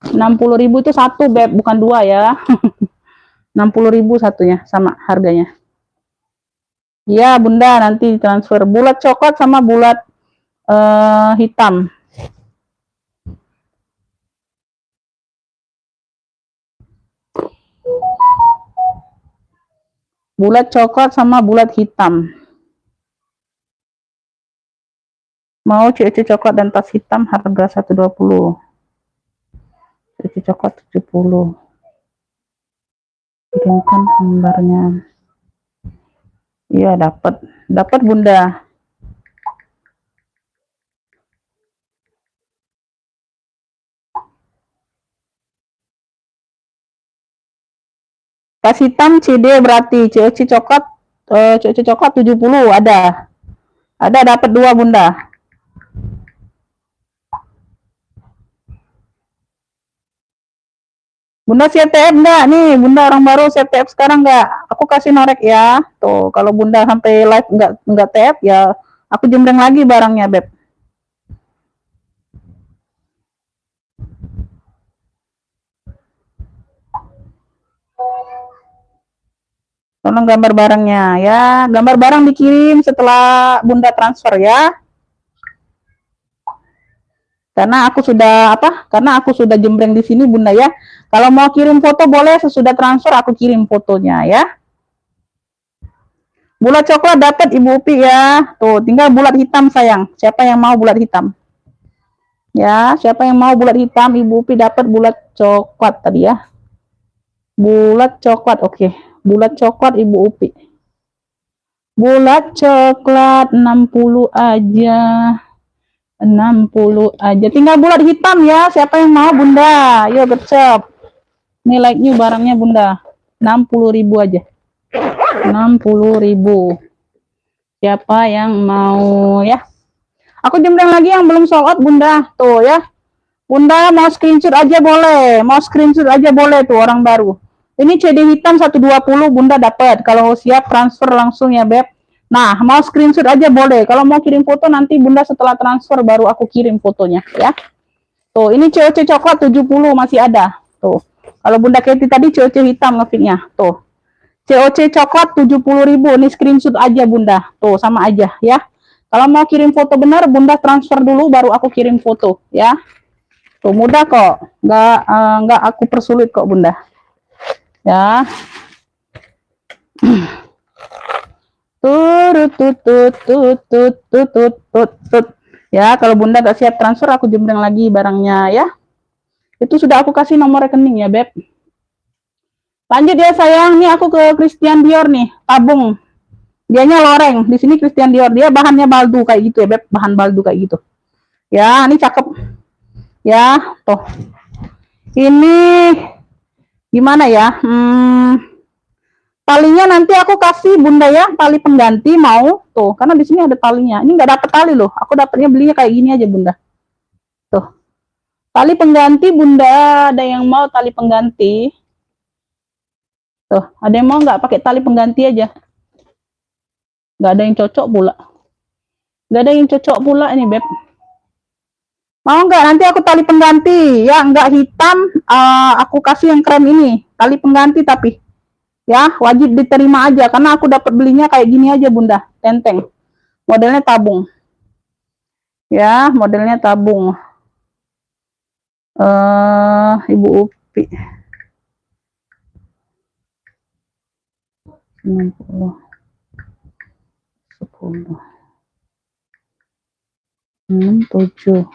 60.000 itu satu, Beb, bukan dua ya. 60.000 satunya, sama harganya. Iya, Bunda, nanti transfer bulat coklat sama bulat hitam. Bulat coklat sama bulat hitam. Mau COC coklat dan tas hitam harga 120. COC coklat 70. Kirimkan gambarnya. Iya, dapat. Dapat, Bunda. Tas hitam CD berarti COC coklat COC coklat 70 ada. Ada, dapat dua, Bunda. Bunda siap TF enggak? Nih, Bunda orang baru siap TF sekarang enggak? Aku kasih norek ya. Tuh, kalau Bunda sampai live enggak TF ya, aku jembreng lagi barangnya, Beb. Tolong gambar barangnya ya. Gambar barang dikirim setelah Bunda transfer ya. Karena aku sudah apa? Karena aku sudah jembreng di sini, Bunda ya. Kalau mau kirim foto boleh, sesudah transfer aku kirim fotonya ya. Bulat coklat dapat Ibu Upi ya. Tuh, tinggal bulat hitam, sayang. Siapa yang mau bulat hitam? Ya, siapa yang mau bulat hitam? Ibu Upi dapat bulat coklat tadi ya. Bulat coklat, oke. Bulat coklat Ibu Upi. Bulat coklat 60 aja. 60 aja. Tinggal bulat hitam ya. Siapa yang mau, Bunda? Yuk, gercep. Ini like-nya barangnya, Bunda. 60.000 aja. 60.000. Siapa yang mau ya? Aku jembreng lagi yang belum sold out, Bunda. Tuh ya. Bunda mau screenshot aja boleh. Mau screenshot aja boleh tuh orang baru. Ini CD hitam 120 Bunda dapat. Kalau siap transfer langsung ya, Beb. Nah, mau screenshot aja boleh. Kalau mau kirim foto nanti Bunda setelah transfer baru aku kirim fotonya ya. Tuh, ini COC coklat 70 masih ada. Tuh. Kalau Bunda Keti tadi COC hitam ngefitnya. Tuh. COC coklat 70.000. Ini screenshot aja Bunda. Tuh, sama aja ya. Kalau mau kirim foto benar, Bunda transfer dulu baru aku kirim foto ya. Tuh, mudah kok. Nggak aku persulit kok Bunda. Ya. Tut. Ya, kalau Bunda gak siap transfer, aku jembreng lagi barangnya ya. Itu sudah aku kasih nomor rekening ya, Beb. Lanjut ya sayang, nih aku ke Christian Dior nih, tabung. Dianya loreng. Di sini Christian Dior, dia bahannya baldu kayak gitu ya, Beb. Bahan baldu kayak gitu. Ya, ini cakep. Ya, tuh. Ini gimana ya? Talinya nanti aku kasih Bunda ya, tali pengganti mau tuh, karena di sini ada talinya. Ini nggak dapet tali loh, aku dapetnya belinya kayak gini aja Bunda. Tuh, tali pengganti Bunda, ada yang mau tali pengganti? Tuh, ada yang mau nggak pakai tali pengganti aja? Nggak ada yang cocok pula. Nggak ada yang cocok pula ini Beb. Mau nggak? Nanti aku tali pengganti ya, nggak hitam. Aku kasih yang krem ini, tali pengganti tapi. Ya, wajib diterima aja karena aku dapat belinya kayak gini aja Bunda, tenteng. Modelnya tabung. Ya, modelnya tabung. Ibu Upi. 60. 10. 7.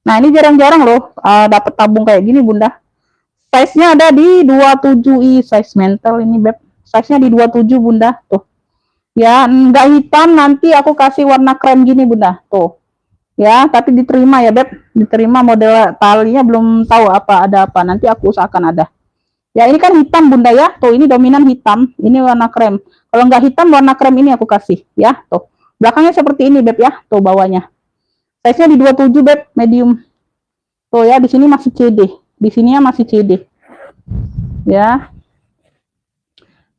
Nah, ini jarang-jarang loh dapat tabung kayak gini, Bunda. Size-nya ada di 27i, size mental ini, Beb. Size-nya di 27, Bunda. Tuh. Ya, enggak hitam, nanti aku kasih warna krem gini, Bunda. Tuh. Ya, tapi diterima ya, Beb. Diterima, model talinya belum tahu ada apa. Nanti aku usahakan ada. Ya, ini kan hitam, Bunda ya. Tuh, ini dominan hitam. Ini warna krem. Kalau enggak hitam, warna krem ini aku kasih. Ya, tuh. Belakangnya seperti ini, Beb ya. Tuh, bawahnya. Size-nya di 27, Beb, medium. Tuh ya, di sini masih CD. Di sininya masih CD. Ya.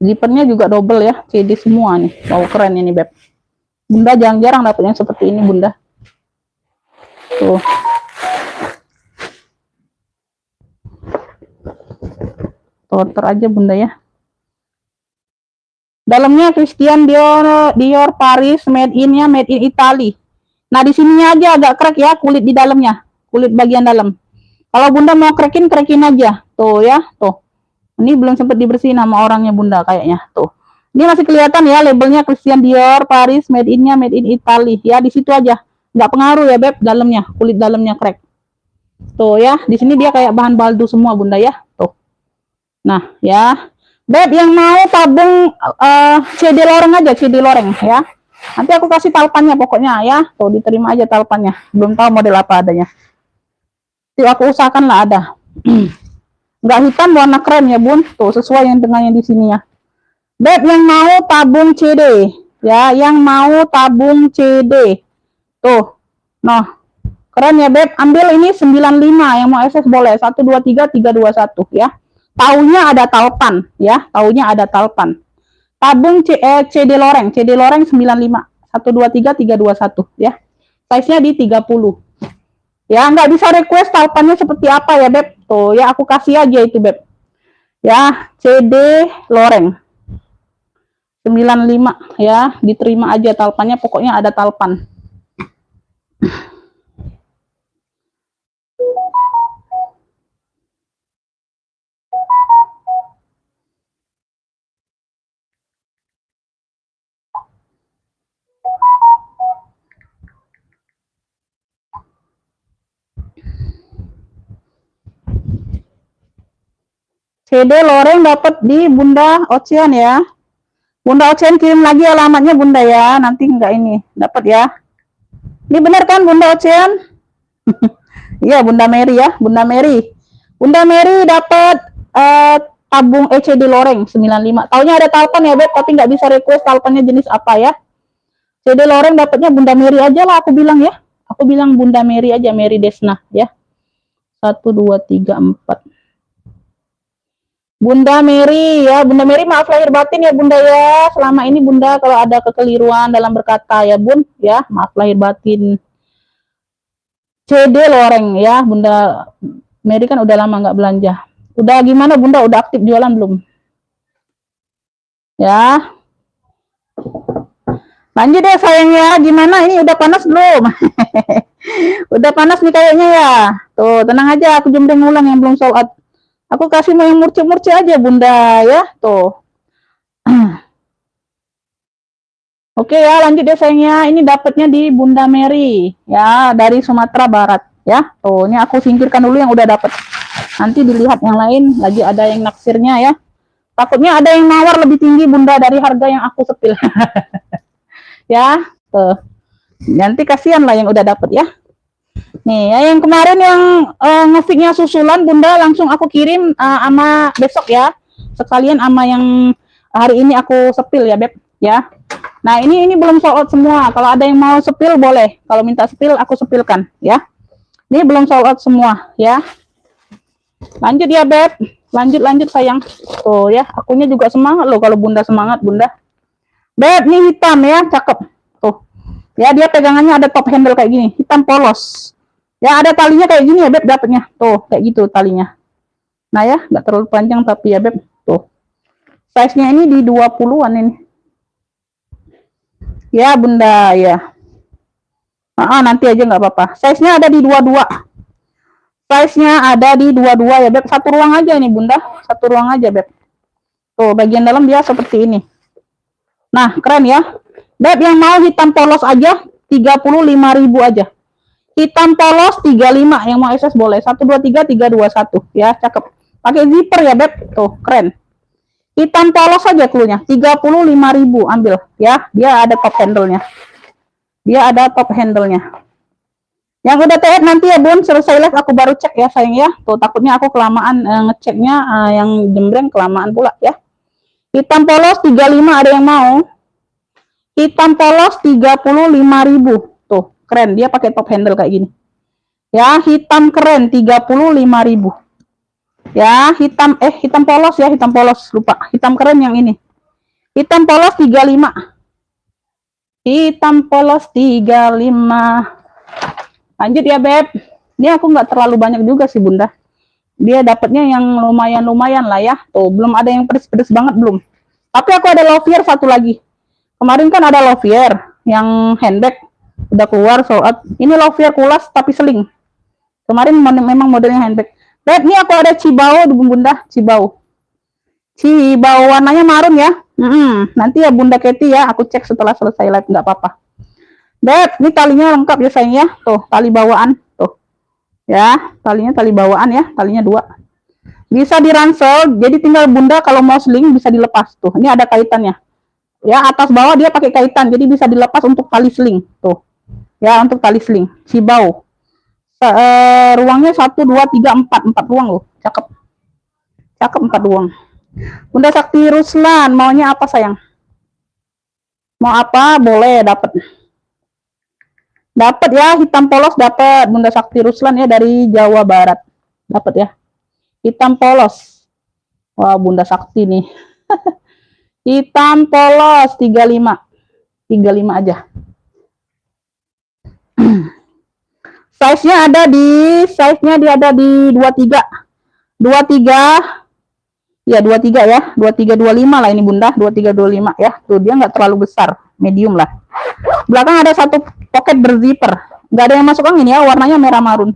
Zippernya juga double ya, CD semua nih. Wow, keren ini, Beb. Bunda jarang-jarang dapetnya seperti ini, Bunda. Tuh. Torter aja, Bunda ya. Dalamnya Christian Dior Paris, made in-nya made in Italy. Nah, di sininya aja agak crack ya, kulit di dalamnya. Kulit bagian dalam. Kalau Bunda mau crackin aja. Tuh ya, tuh. Ini belum sempat dibersihin sama orangnya Bunda kayaknya. Tuh. Ini masih kelihatan ya labelnya Christian Dior Paris, made in-nya made in Italy. Ya, di situ aja. Nggak pengaruh ya, Beb, dalamnya. Kulit dalamnya crack. Tuh ya, di sini dia kayak bahan baldu semua Bunda ya. Tuh. Nah, ya. Beb, yang mau tabung CD loreng aja, CD loreng ya. Nanti aku kasih talpannya pokoknya ya. Tuh, diterima aja talpannya. Belum tahu model apa adanya. Tuh, aku usahakan lah ada. Nggak hitam, warna krem ya Bun. Tuh, sesuai yang tengahnya di sini ya. Beb, yang mau tabung CD. Ya, yang mau tabung CD. Tuh. Nah, keren ya Beb. Ambil ini 95. Yang mau SS boleh. 123 321 ya. Taunya ada talpan ya. Taunya ada talpan. Tabung CD loreng. CD loreng 95. 123 321 ya. Size-nya di 30. Ya, nggak bisa request talpannya seperti apa ya, Beb. Tuh, ya aku kasih aja itu, Beb. Ya, CD loreng. 95 ya, diterima aja talpannya, pokoknya ada talpan. CD loreng dapat di Bunda Ocean ya. Bunda Ocean kirim lagi alamatnya Bunda ya. Nanti enggak ini dapat ya. Ini benar kan Bunda Ocean? Iya Bunda Mary ya, Bunda Mary. Bunda Mary dapat tabung ECD loreng 95. Taunya ada talpan ya Beb, tapi nggak bisa request talpannya jenis apa ya. CD loreng dapatnya Bunda Mary aja lah, aku bilang ya. Aku bilang Bunda Mary aja, Mary Desna ya. 1, 2, 3, 4. Bunda Mary ya, Bunda Mary maaf lahir batin ya Bunda ya. Selama ini Bunda kalau ada kekeliruan dalam berkata ya Bun ya, maaf lahir batin. CD loreng ya, Bunda Mary kan udah lama nggak belanja. Udah gimana Bunda, udah aktif jualan belum? Ya. Lanjut deh sayangnya, gimana ini udah panas belum? Udah panas nih kayaknya ya. Tuh, tenang aja, aku jembreng ulang yang belum sold out. Aku kasih mau yang murci-murci aja Bunda ya. Tuh. Oke ya, lanjut deh sayangnya. Ini dapatnya di Bunda Mary ya, dari Sumatera Barat ya. Tuh, ini aku singkirkan dulu yang udah dapat. Nanti dilihat yang lain lagi ada yang naksirnya ya. Takutnya ada yang nawar lebih tinggi Bunda dari harga yang aku sepil. Ya, tuh. Nanti kasihan lah yang udah dapat ya. Nih, ya yang kemarin yang ngefiknya susulan Bunda langsung aku kirim sama besok ya. Sekalian sama yang hari ini aku sepil ya, Beb, ya. Nah, ini belum sold out semua. Kalau ada yang mau sepil boleh. Kalau minta sepil aku sepilkan ya. Ini belum sold out semua ya. Lanjut ya, Beb. Lanjut sayang. Tuh ya, akunya juga semangat loh kalau Bunda semangat, Bunda. Beb, ini hitam ya, cakep. Tuh. Ya, dia pegangannya ada top handle kayak gini, hitam polos. Ya, ada talinya kayak gini ya, Beb, dapatnya. Tuh, kayak gitu talinya. Nah ya, nggak terlalu panjang tapi ya, Beb. Tuh. Size-nya ini di 20-an ini. Ya, Bunda, ya. Nanti aja nggak apa-apa. Size-nya ada di 22. Size-nya ada di 22 ya, Beb. Satu ruang aja ini, Bunda. Satu ruang aja, Beb. Tuh, bagian dalam dia seperti ini. Nah, keren ya. Beb, yang mau hitam polos aja 35.000 aja. Hitam polos 35, yang mau SS boleh. 1, 2, 3, 3, 2, 1 ya, cakep. Pakai zipper ya, Beb. Tuh, keren. Hitam polos aja cluenya. 35.000 ambil ya. Dia ada top handle-nya. Dia ada top handle-nya. Yang udah TF nanti ya, Bun. Selesai live aku baru cek ya, sayang ya. Tuh, takutnya aku kelamaan ngeceknya, yang jembreng kelamaan pula ya. Hitam polos 35 ada yang mau? Hitam polos 35.000. Tuh, keren. Dia pakai top handle kayak gini. Ya, hitam keren 35.000. Ya, hitam polos ya, hitam polos. Lupa. Hitam keren yang ini. Hitam polos 35. Hitam polos 35. Lanjut ya, Beb. Ini aku nggak terlalu banyak juga sih, Bunda. Dia dapatnya yang lumayan-lumayan lah ya. Tuh, belum ada yang pedes-pedes banget belum. Tapi aku ada Lovier satu lagi. Kemarin kan ada Lovier yang handbag udah keluar sold out. Ini Lovier kulas tapi seling. Kemarin memang modelnya handbag. Beb, ini aku ada Cibao di Bunda, Cibao. Cibao warnanya marun ya. Nanti ya Bunda Keti ya, aku cek setelah selesai live, nggak apa-apa. Beb, ini talinya lengkap ya sayang ya. Tuh, tali bawaan. Tuh. Ya, talinya tali bawaan ya, talinya 2. Bisa diransel, jadi tinggal Bunda kalau mau sling bisa dilepas. Tuh, ini ada kaitannya. Ya, atas bawah dia pakai kaitan, jadi bisa dilepas untuk tali sling. Tuh. Ya, untuk tali sling. Cibao. Ruangnya 1, 2, 3, 4. 4 ruang loh. Cakep. Cakep 4 ruang. Bunda Sakti Ruslan, maunya apa sayang? Mau apa? Boleh, dapat. Dapat ya, hitam polos dapat. Bunda Sakti Ruslan ya dari Jawa Barat. Dapat ya. Hitam polos. Wah, Bunda Sakti nih. Hitam polos 35. 35 aja. Size-nya dia ada di 23. 23. Ya, 23 ya. 23 25 lah ini Bunda, 23 25 ya. Tuh dia nggak terlalu besar, medium lah. Belakang ada satu pocket berzipper. Nggak ada yang masuk angin ya, warnanya merah marun.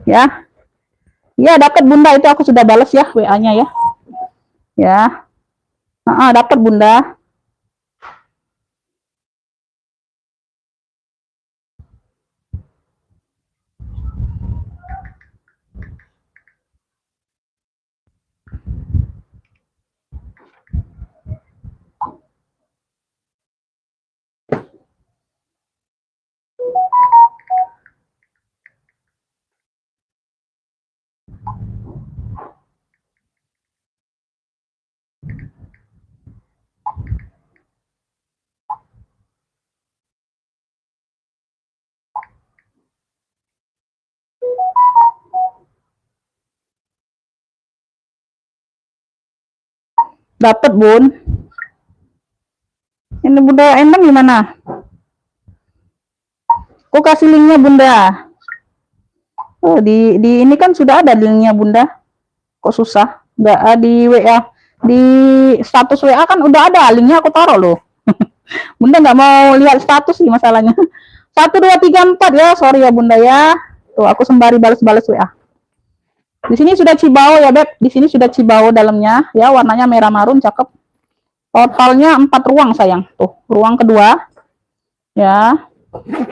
Ya. Ya, dapat Bunda, itu aku sudah balas ya WA-nya ya. Ya. Dapat Bunda. Dapat, Bun. Ini Bunda Endang gimana? Kok kasih linknya Bunda? Oh, di ini kan sudah ada linknya Bunda. Kok susah? Nggak di WA. Di status WA kan udah ada linknya, aku taruh loh. Bunda nggak mau lihat status sih masalahnya. 1234 ya, sorry ya Bunda ya. Tuh, aku sembari balas-balas WA. Di sini sudah Cibao ya, Beb. Di sini sudah Cibao dalamnya, ya, warnanya merah marun, cakep. Totalnya 4 ruang sayang. Tuh, ruang kedua. Ya.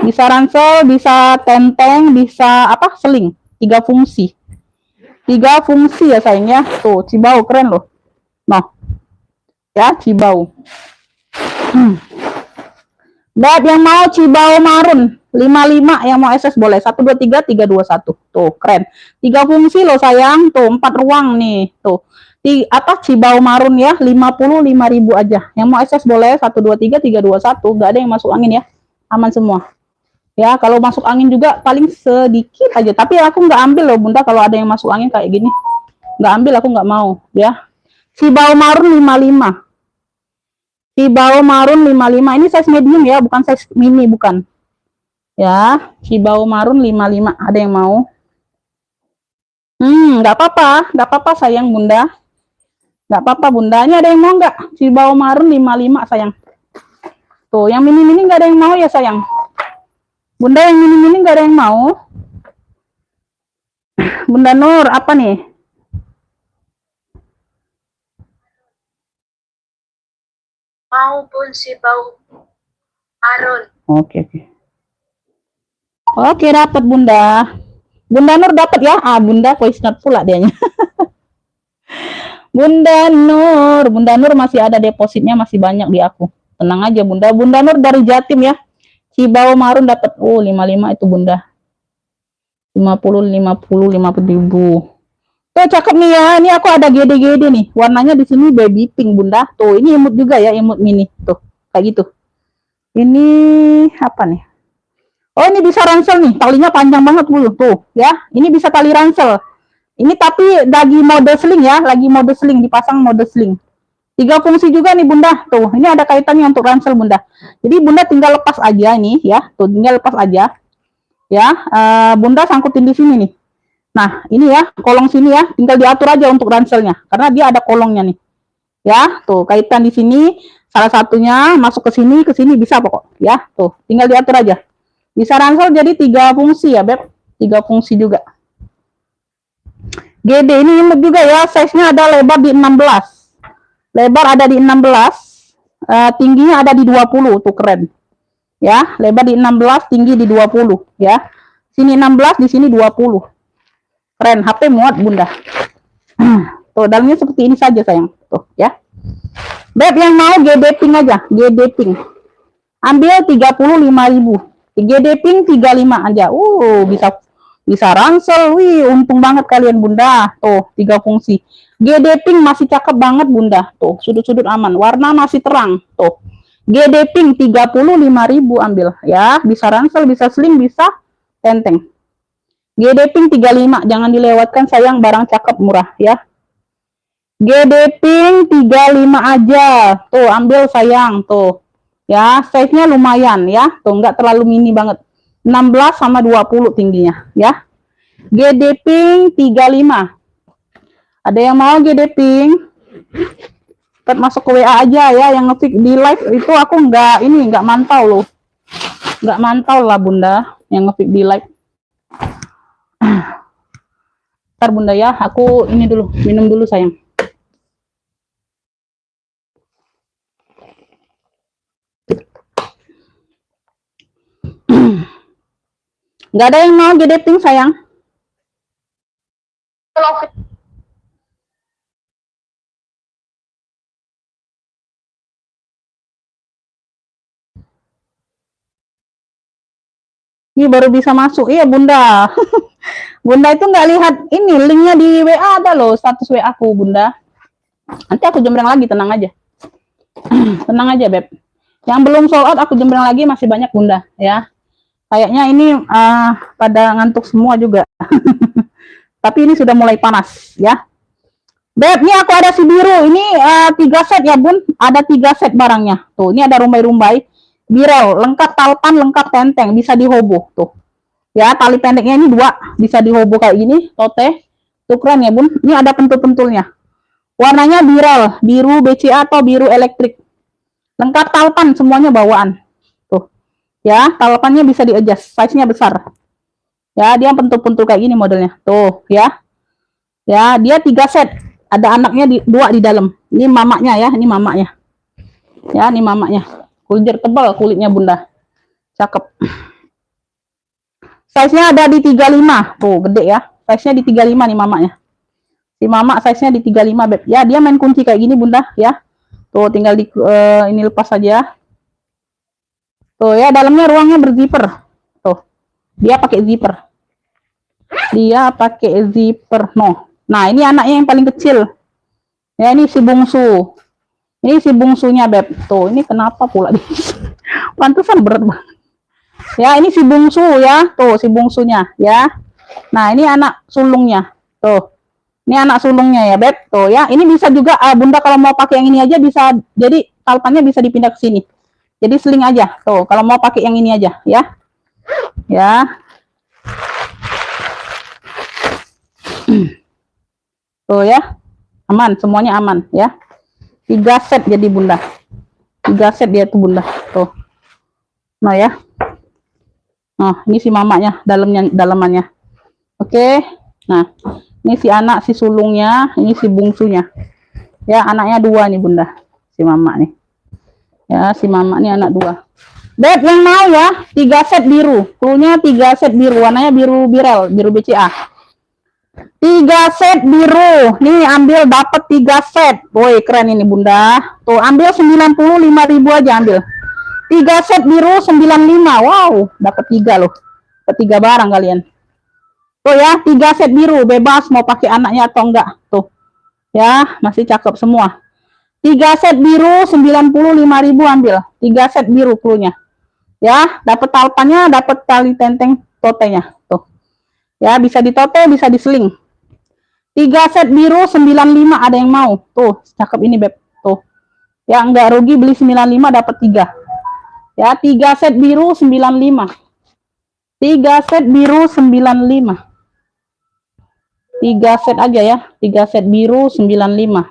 Bisa ransel, bisa tenteng, bisa apa? Seling. 3 fungsi. 3 fungsi ya sayang ya. Tuh, Cibao keren loh. Nah. Ya, Cibao. Beb yang mau Cibao marun 55 yang mau SS boleh 123 321. Tuh, keren. 3 fungsi loh sayang. Tuh, 4 ruang nih. Tuh. Apa Cibao marun ya 55.000 aja. Yang mau SS boleh 123 321. Gak ada yang masuk angin ya. Aman semua. Ya, kalau masuk angin juga paling sedikit aja. Tapi aku nggak ambil loh Bunda kalau ada yang masuk angin kayak gini. Nggak ambil, aku nggak mau ya. Cibao marun 55. Cibao marun 55. Ini size medium ya, bukan size mini, bukan. Ya, Cibao marun 55. Ada yang mau? Nggak apa-apa sayang Bunda. Nggak apa-apa Bunda. Ini ada yang mau nggak? Cibao marun 55 sayang. Tuh, yang mini-mini nggak ada yang mau ya sayang. Bunda yang mini-mini nggak ada yang mau. Bunda Nur, apa nih? Mau pun Cibao marun. Oke. Oke, dapat Bunda. Bunda Nur dapat ya. Bunda voice note pula dianya. Bunda Nur masih ada depositnya, masih banyak di aku. Tenang aja Bunda. Bunda Nur dari Jatim ya. Cibao marun dapat 55 itu Bunda. 50 ribu. Tuh cakep nih ya. Ini aku ada GD nih. Warnanya di sini baby pink Bunda. Tuh, ini emot juga ya, emot mini. Tuh, kayak gitu. Ini apa nih? Oh, ini bisa ransel nih. Talinya panjang banget dulu. Tuh, ya. Ini bisa tali ransel. Ini tapi lagi mode sling ya, lagi mode sling, dipasang mode sling. 3 fungsi juga nih Bunda. Tuh, ini ada kaitannya untuk ransel Bunda. Jadi Bunda tinggal lepas aja nih ya. Tuh, tinggal lepas aja. Ya, Bunda sangkutin di sini nih. Nah, ini ya, kolong sini ya, tinggal diatur aja untuk ranselnya karena dia ada kolongnya nih. Ya, tuh kaitan di sini, salah satunya masuk ke sini bisa pokok. Ya, tuh, tinggal diatur aja. Bisa ransel jadi 3 fungsi ya, Beb. 3 fungsi juga. GD ini imut juga ya, size-nya ada lebar di 16. Lebar ada di 16, tingginya ada di 20, tuh keren. Ya, lebar di 16, tinggi di 20 ya. Sini 16, di sini 20. Keren, HP muat Bunda. Tuh, dalamnya seperti ini saja sayang. Tuh, ya. Beb yang mau GD pink aja, GD pink. Ambil 35.000. GD pink 35 aja. Bisa ransel. Wih, untung banget kalian Bunda. Tuh, 3 fungsi. GD pink masih cakep banget Bunda. Tuh, sudut-sudut aman. Warna masih terang. Tuh. GD pink 35.000 ambil ya. Bisa ransel, bisa sling, bisa tenteng. GD pink 35, jangan dilewatkan sayang, barang cakep murah ya. GD pink 35 aja. Tuh, ambil sayang tuh. Ya, size-nya lumayan ya. Tuh, enggak terlalu mini banget. 16 sama 20 tingginya ya. GD pink 35. Ada yang mau GD pink? Cepat masuk ke WA aja ya, yang nge-fix di live itu aku enggak mantau loh. Enggak mantau lah Bunda yang nge-fix di live. Ntar Bunda ya, aku ini dulu, minum dulu sayang. Nggak ada yang mau GD pink sayang. Ini baru bisa masuk, iya Bunda. Bunda itu nggak lihat ini linknya di WA ada loh, status WA aku Bunda. Nanti aku jembreng lagi, tenang aja. Tenang aja Beb. Yang belum sold out aku jembreng lagi, masih banyak Bunda ya. Kayaknya ini pada ngantuk semua juga. Tapi ini sudah mulai panas ya. Beb, ini aku ada si biru. Ini 3 set ya, Bun. Ada 3 set barangnya. Tuh, ini ada rumbai-rumbai. Birel, lengkap talpan, lengkap tenteng. Bisa dihobo. Tuh. Ya, tali pendeknya ini 2. Bisa dihobo kayak gini. Tote. Tuh keren ya, Bun. Ini ada pentul-pentulnya. Warnanya birel. Biru BCA atau biru elektrik. Lengkap talpan, semuanya bawaan. Tuh. Ya, talpannya bisa di-adjust. Size-nya besar. Ya, dia pentul-pentul kayak gini modelnya. Tuh, ya. Ya, dia 3 set. Ada anaknya 2 di dalam. Ini mamaknya ya, ini mamaknya. Ya, ini mamaknya. Kulit tebal kulitnya, Bunda. Cakep. Size-nya ada di 35. Tuh, gede ya. Size-nya di 35 nih mamaknya. Si mamak size-nya di 35, Beb. Ya, dia main kunci kayak gini, Bunda, ya. Tuh, tinggal di ini lepas saja. Tuh ya, dalamnya ruangnya berzipper. Tuh. Dia pakai zipper. Dia pakai zipper. No. Nah, ini anaknya yang paling kecil. Ya, ini si bungsu. Ini si bungsunya, Beb. Tuh, ini kenapa pula? Pantesan berat banget. Ya, ini si bungsu ya. Tuh, si bungsunya ya. Nah, ini anak sulungnya. Tuh. Ini anak sulungnya ya, Beb. Tuh ya. Ini bisa juga Bunda kalau mau pakai yang ini aja bisa. Jadi talpannya bisa dipindah ke sini. Jadi seling aja. Tuh, kalau mau pakai yang ini aja ya. Ya. Tuh ya. Aman, semuanya aman ya. 3 set jadi Bunda. 3 set dia tuh Bunda. Tuh. Nah ya. Nah, ini si mamaknya, dalamannya. Oke. Nah, ini si anak, si sulungnya, ini si bungsunya. Ya, anaknya 2 nih Bunda. Si mamak nih. Ya, si mamak nih anak 2. Beb, yang mau ya, 3 set biru. Cluenya 3 set biru, warnanya biru birel, biru BCA. 3 set biru. Nih, ambil dapat 3 set. Woi, keren ini Bunda. Tuh, ambil 95.000 aja ambil. 3 set biru 95. Wow, dapat 3 loh. Dapat 3 barang kalian. Tuh ya, 3 set biru, bebas mau pakai anaknya atau enggak. Tuh. Ya, masih cakep semua. 3 set biru 95.000 ambil. 3 set biru cluenya. Ya, dapat talpannya, dapat tali tenteng totenya. Tuh. Ya, bisa ditote, bisa diseling. 3 set biru 95 ada yang mau. Tuh, cakep ini, Beb. Tuh. Ya, enggak rugi beli 95 dapat 3. Ya, 3 set biru 95. 3 set biru 95. 3 set aja ya. 3 set biru 95.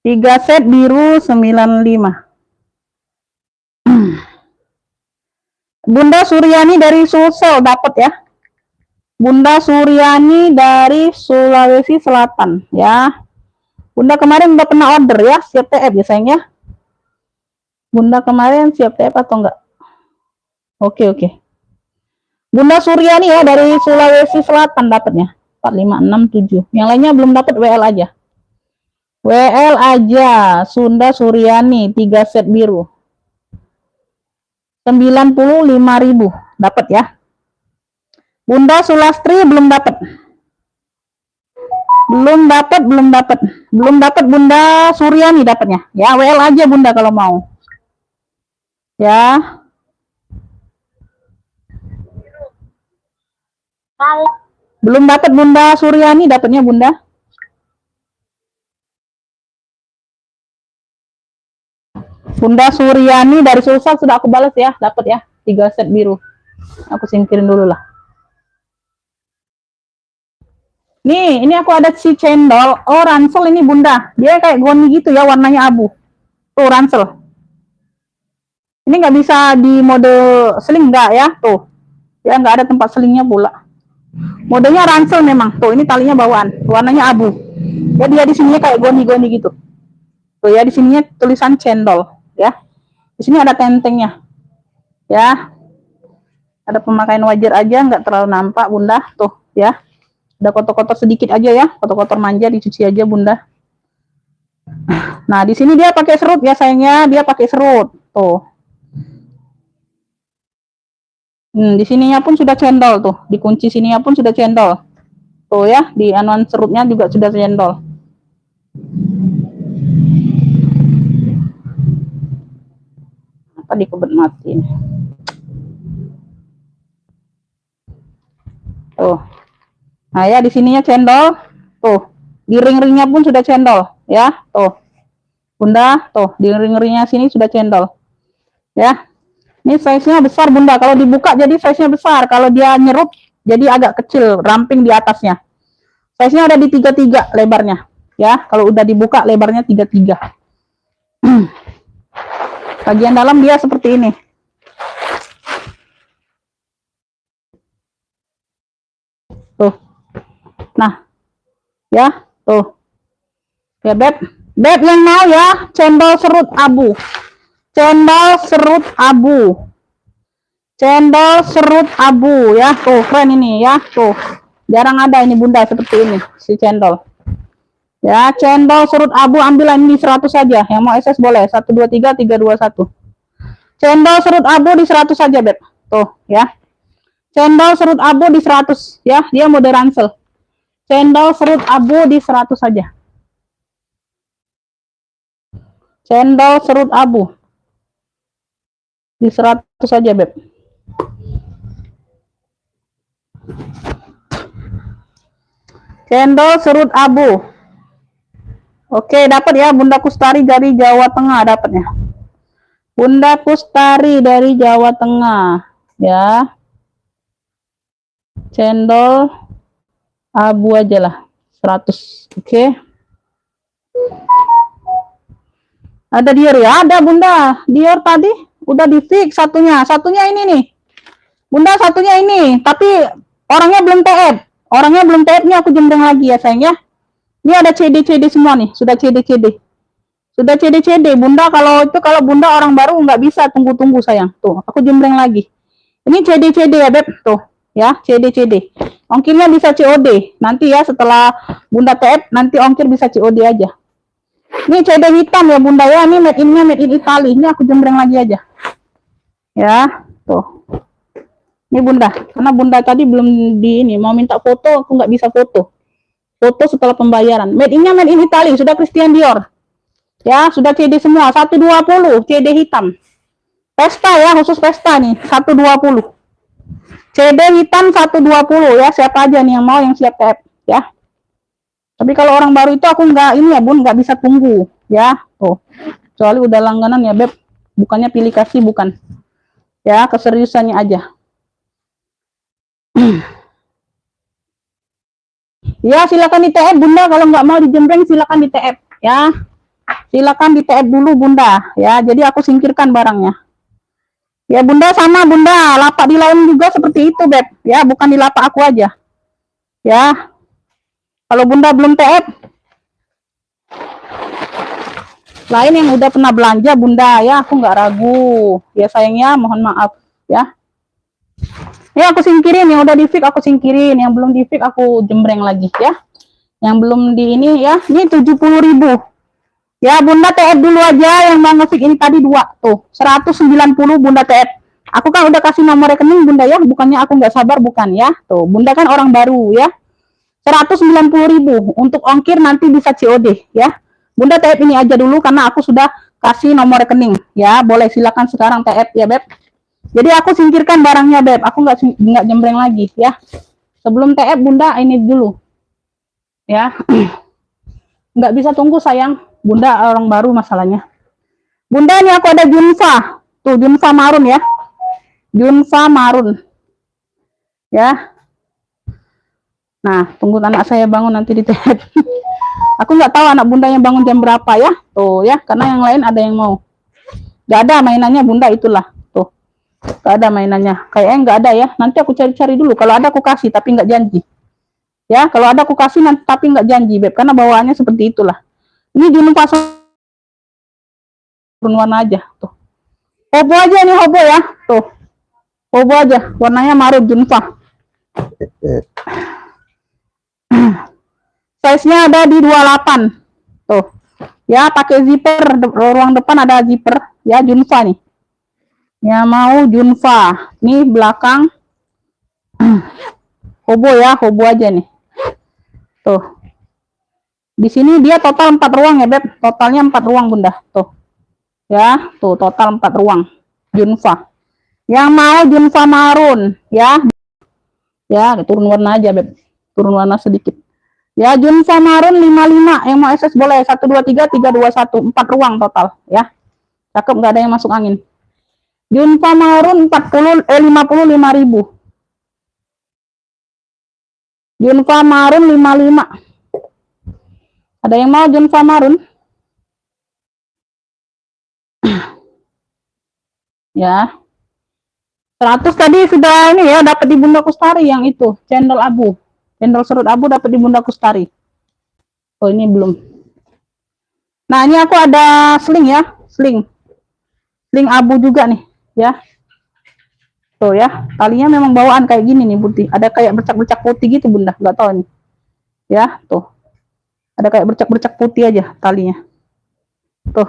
3 set biru 95. Bunda Suryani dari Sulsel dapat ya. Bunda Suryani dari Sulawesi Selatan ya. Bunda kemarin udah pernah order ya, siap TF ya sayang ya. Bunda kemarin siap TF atau enggak? Oke, oke. Bunda Suryani ya dari Sulawesi Selatan dapatnya. 4567. Yang lainnya belum dapat, WL aja. WL aja. Sunda Suryani 3 set biru. 95.000 dapat ya. Bunda Sulastri belum dapat. Belum dapat Bunda Suryani dapatnya. Ya, WL aja Bunda kalau mau. Ya. Mau. Belum dapat Bunda Suryani dapatnya Bunda. Bunda Suryani dari Sulsel sudah aku balas ya, dapat ya. 3 set biru. Aku singkirin dulu lah. Nih, ini aku ada si cendol. Oh, ransel ini Bunda. Dia kayak goni gitu ya, warnanya abu. Tuh, ransel. Ini nggak bisa di mode seling nggak ya? Tuh. Ya, nggak ada tempat selingnya pula. Modenya ransel memang. Tuh, ini talinya bawaan. Warnanya abu. Ya, dia di sininya kayak goni-goni gitu. Tuh ya, di sininya tulisan cendol. Ya. Di sini ada tentengnya. Ya. Ada pemakaian wajar aja, nggak terlalu nampak Bunda. Tuh, ya. Ada kotor-kotor sedikit aja ya, kotor-kotor manja dicuci aja Bunda. Nah, di sini dia pakai serut ya sayangnya, dia pakai serut. Tuh. Di sininya pun sudah cendol tuh, dikunci sininya pun sudah cendol. Tuh ya, di anuan serutnya juga sudah cendol. Apa dikebet mati ini? Tuh. Nah ya, di sininya cendol. Tuh, di ring-ringnya pun sudah cendol. Ya, tuh. Bunda, tuh, di ring-ringnya sini sudah cendol. Ya, ini size-nya besar Bunda. Kalau dibuka jadi size-nya besar. Kalau dia nyerut jadi agak kecil, ramping di atasnya. Size-nya ada di 33 lebarnya. Ya, kalau udah dibuka lebarnya 33. Bagian dalam dia seperti ini. Tuh. Nah, ya, tuh. Ya, Beb. Beb yang mau ya, cendol serut abu. Cendol serut abu. Cendol serut abu ya. Tuh, keren ini ya. Tuh. Jarang ada ini Bunda seperti ini, si cendol. Ya, cendol serut abu ambil ini 100 saja. Yang mau SS boleh. 1 2 3 3 2 1. Cendol serut abu di 100 saja, Beb. Tuh, ya. Cendol serut abu di 100 ya, dia mode ransel. Cendol serut abu di 100 saja. Cendol serut abu di 100 saja, Beb. Cendol serut abu. Oke, dapat ya Bunda Kustari dari Jawa Tengah dapatnya. Bunda Kustari dari Jawa Tengah, ya. Cendol abu aja lah, 100. Oke. Ada Dior ya? Ada Bunda. Dior tadi udah di fix satunya. Satunya ini nih. Bunda satunya ini, tapi orangnya belum TF. Orangnya belum TF, nih aku jembreng lagi ya sayang ya. Ini ada CD-CD semua nih, sudah CD-CD. Sudah CD-CD. Bunda kalau itu kalau Bunda orang baru nggak bisa tunggu-tunggu sayang. Tuh, aku jembreng lagi. Ini CD-CD ya, Beb. Tuh, ya, CD-CD. Ongkirnya bisa COD. Nanti ya setelah Bunda TF, nanti ongkir bisa COD aja. Ini CD hitam ya Bunda ya. Ini made in-nya made in Italy. Ini aku jembreng lagi aja. Ya, tuh. Ini Bunda. Karena Bunda tadi belum di ini. Mau minta foto, aku nggak bisa foto. Foto setelah pembayaran. Made in-nya made in Italy. Sudah Christian Dior. Ya, sudah CD semua. 120 CD hitam. Pesta ya, khusus pesta nih. 120. CD hitam 120 ya. Siapa aja nih yang mau yang siap TF ya. Tapi kalau orang baru itu aku nggak ini ya Bun, nggak bisa tunggu ya. Tuh. Kecuali udah langganan ya Beb. Bukannya pilih kasih bukan. Ya, keseriusannya aja. Ya, silakan di TF Bunda. Kalau nggak mau dijembreng silakan di TF ya. Silakan di TF dulu Bunda ya. Jadi aku singkirkan barangnya. Ya Bunda sama Bunda, lapak di lain juga seperti itu Beb. Ya, bukan di lapak aku aja. Ya. Kalau Bunda belum TF, lain yang udah pernah belanja Bunda ya, aku nggak ragu. Ya sayangnya mohon maaf ya. Ya aku singkirin yang udah di fix aku singkirin, yang belum di fix aku jembreng lagi ya. Yang belum di ini ya, ini 70.000. Ya Bunda TF dulu aja yang mau nge-fix ini tadi 2 tuh, 190 Bunda TF. Aku kan udah kasih nomor rekening Bunda ya, bukannya aku nggak sabar bukan ya. Tuh, Bunda kan orang baru ya. 190.000 untuk ongkir nanti bisa COD ya. Bunda TF ini aja dulu karena aku sudah kasih nomor rekening ya. Boleh silakan sekarang TF ya Beb. Jadi aku singkirkan barangnya Beb. Aku nggak jembreng lagi ya. Sebelum TF Bunda ini dulu ya. Nggak bisa tunggu sayang. Bunda orang baru masalahnya. Bunda ini aku ada Junfa. Tuh Junfa marun ya. Junfa marun. Ya. Nah, tunggu anak saya bangun nanti di TF. Aku nggak tahu anak Bunda yang bangun jam berapa ya. Tuh ya, karena yang lain ada yang mau. Gak ada mainannya Bunda itulah. Tuh. Gak ada mainannya. Kayaknya nggak ada ya. Nanti aku cari-cari dulu. Kalau ada aku kasih, tapi nggak janji. Ya, kalau ada aku kasih nanti tapi nggak janji Beb. Karena bawaannya seperti itulah. Ini Junfa warna aja. Tuh. Hobo aja nih hobo ya. Tuh. Hobo aja. Warnanya marun Junfa. Size-nya ada di 28. Tuh. Ya, pakai zipper, ruang depan ada zipper. Ya, Junfa nih. Ya, mau Junfa. Nih belakang. Hobo ya, hobo aja nih. Tuh. Di sini dia total 4 ruang ya, Beb. Totalnya 4 ruang, Bunda. Tuh. Ya, tuh total 4 ruang. Junfa. Yang mau Junfa marun, ya. Ya, turun warna aja, Beb. turun warna sedikit. Ya, Junfa Marun 55, yang mau SS boleh 1 2 3 3 2 1, 4 ruang total ya. Cakep, nggak ada yang masuk angin. Junfa Marun 55.000. Junfa Marun 55. Ada yang mau Junfa Marun? Ya. 100 tadi sudah ini ya, dapat di Bunda Kustari yang itu, cendol abu. Cendol serut abu dapat di Bunda Kustari. Oh, ini belum. Nah, ini aku ada sling ya, sling. Sling abu juga nih, ya. Tuh ya, talinya memang bawaan kayak gini nih, putih. Ada kayak bercak-bercak putih gitu, Bunda. Nggak tahu nih. Ya, tuh. Ada kayak bercak-bercak putih aja talinya. Tuh.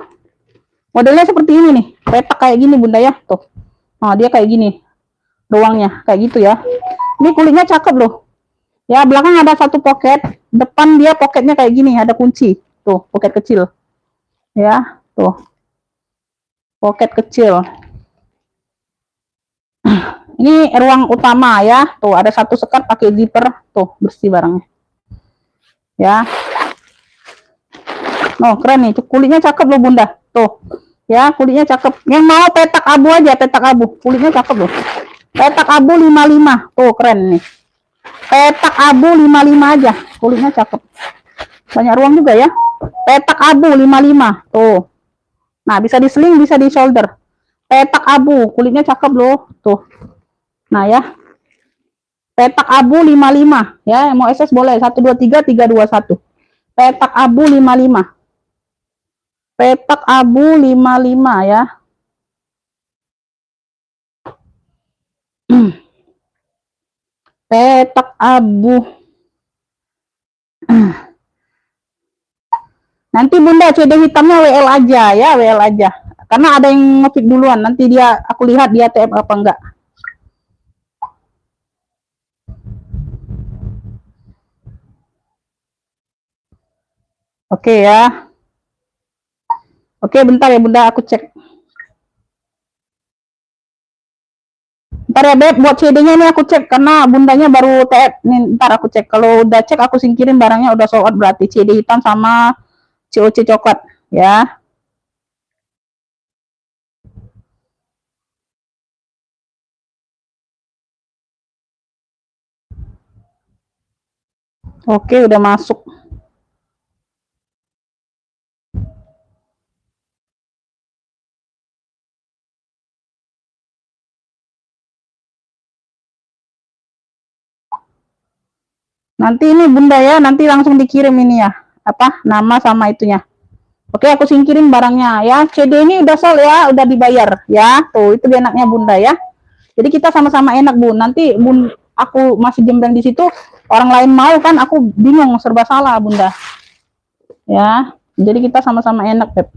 Modelnya seperti ini nih. Petak kayak gini, Bunda ya. Tuh. Nah, dia kayak gini. Ruangnya kayak gitu ya. Ini kulitnya cakep loh. Ya, belakang ada satu pocket, depan dia pocketnya kayak gini, ada kunci. Tuh, pocket kecil. Ya, tuh. Pocket kecil. Ini ruang utama ya. Tuh, ada satu sekat pakai zipper. Tuh, bersih barangnya. Ya. Oh, keren nih. Kulitnya cakep loh, Bunda. Tuh. Ya, kulitnya cakep. Yang mau petak abu aja, petak abu. Kulitnya cakep loh. Petak abu 55. Tuh, keren nih. Petak abu 55 aja. Kulitnya cakep. Banyak ruang juga ya. Petak abu 55. Tuh. Nah, bisa di sling, bisa di shoulder. Petak abu, kulitnya cakep loh. Tuh. Nah, ya. Petak abu 55. Ya, yang mau SS boleh. 1 2 3 3 2 1. Petak abu 55. Petak abu 55 ya. Petak abu. Nanti Bunda CD hitamnya WL aja ya, WL aja. Karena ada yang ngepick duluan, nanti dia aku lihat dia TF apa enggak. Oke ya. Oke, bentar ya Bunda, aku cek. Bentar ya Beb, buat CD-nya ini aku cek karena Bundanya baru TF. Nih, ntar aku cek. Kalau udah cek aku singkirin barangnya udah sold out, berarti CD hitam sama COC coklat ya. Oke, udah masuk. Nanti ini Bunda ya, nanti langsung dikirim ini ya. Apa? Nama sama itunya. Oke, aku singkirin barangnya ya. CD ini udah sold ya, udah dibayar ya. Tuh, itu enaknya Bunda ya. Jadi kita sama-sama enak, Bu. Nanti Bun aku masih jembreng di situ, orang lain mau kan aku bingung, serba salah, Bunda. Ya. Jadi kita sama-sama enak, Beb.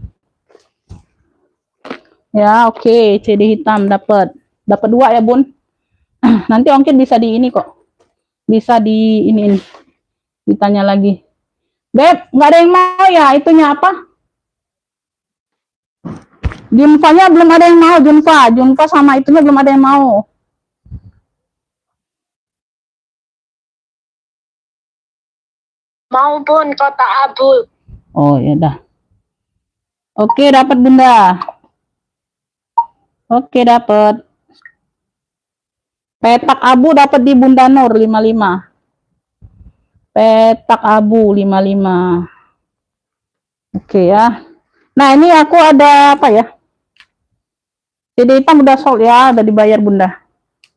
Ya, oke, CD hitam dapat. Dapat 2 ya, Bun. Nanti ongkir bisa di ini kok. Bisa di ini. Ditanya lagi. Beb, nggak ada yang mau ya itunya apa? Junfa-nya belum ada yang mau, Junfa sama itunya belum ada yang mau. Mau Bun, kotak abu. Oh, ya dah. Oke, dapat Bunda. Oke, dapat. Petak abu dapat di Bunda Nur 55. Petak abu 55. Oke ya. Nah, ini aku ada apa ya? CD hitam udah sold ya, udah dibayar Bunda.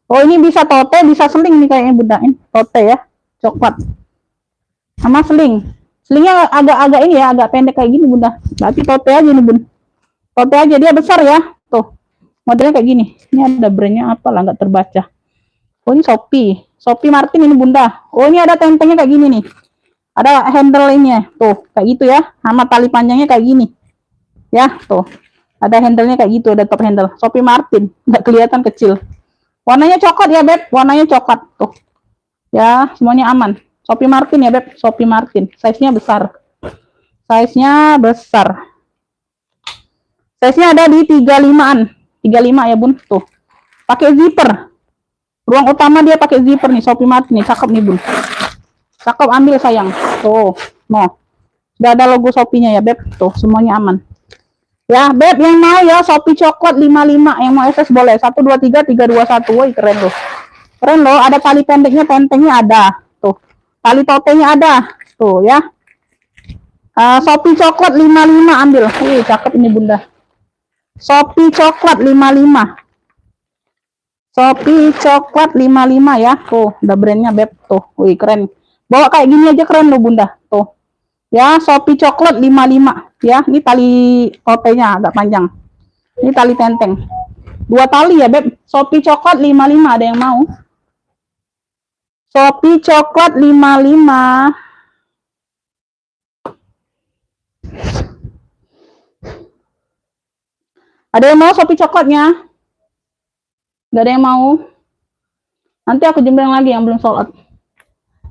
Oh, ini bisa tote, bisa seling nih kayaknya Bunda. Ini tote ya, coklat. Sama seling. Selingnya agak-agak ini ya, agak pendek kayak gini Bunda. Berarti tote aja nih Bun. Tote aja, dia besar ya. Tuh. Modelnya kayak gini. Ini ada brandnya apa lah, nggak terbaca. Oh, ini Shopee Martin ini Bunda. Oh, ini ada tempengnya kayak gini nih. Ada handle ini ya. Tuh, kayak gitu ya. Sama tali panjangnya kayak gini. Ya, tuh. Ada handle-nya kayak gitu, ada top handle. Shopee Martin, nggak kelihatan kecil. Warnanya coklat ya, Beb. Warnanya coklat. Tuh. Ya, semuanya aman. Shopee Martin ya, Beb. Shopee Martin. Size-nya besar. Size-nya besar. Size-nya ada di 35-an. 35 ya, Bun. Tuh. Pakai zipper. Ruang utama dia pakai zipper nih, Shopee Martin nih. Cakep nih, Bun. Cakep, ambil sayang. Tuh, no. Sudah ada logo Shopee-nya ya, Beb. Tuh, semuanya aman. Ya, Beb, yang mau ya Shopee coklat 55, yang mau SS boleh. 1 2 3 3 2 1. Woi, keren loh. Keren loh, ada tali pendeknya, tentengnya ada. Tuh. Tali topengnya ada. Tuh ya. Shopee coklat 55 ambil. Wih, cakep ini Bunda. Shopee coklat 55. Shopee coklat 55 ya. Tuh, udah brandnya Beb. Tuh, wih keren. Bawa kayak gini aja keren loh Bunda. Tuh. Ya, Shopee coklat 55 ya. Ini tali topengnya agak panjang. Ini tali tenteng. 2 tali ya, Beb. Shopee coklat 55, ada yang mau? Shopee coklat 55. Ada yang mau Shopee coklatnya? Gak ada yang mau? Nanti aku jembreng lagi yang belum sold out.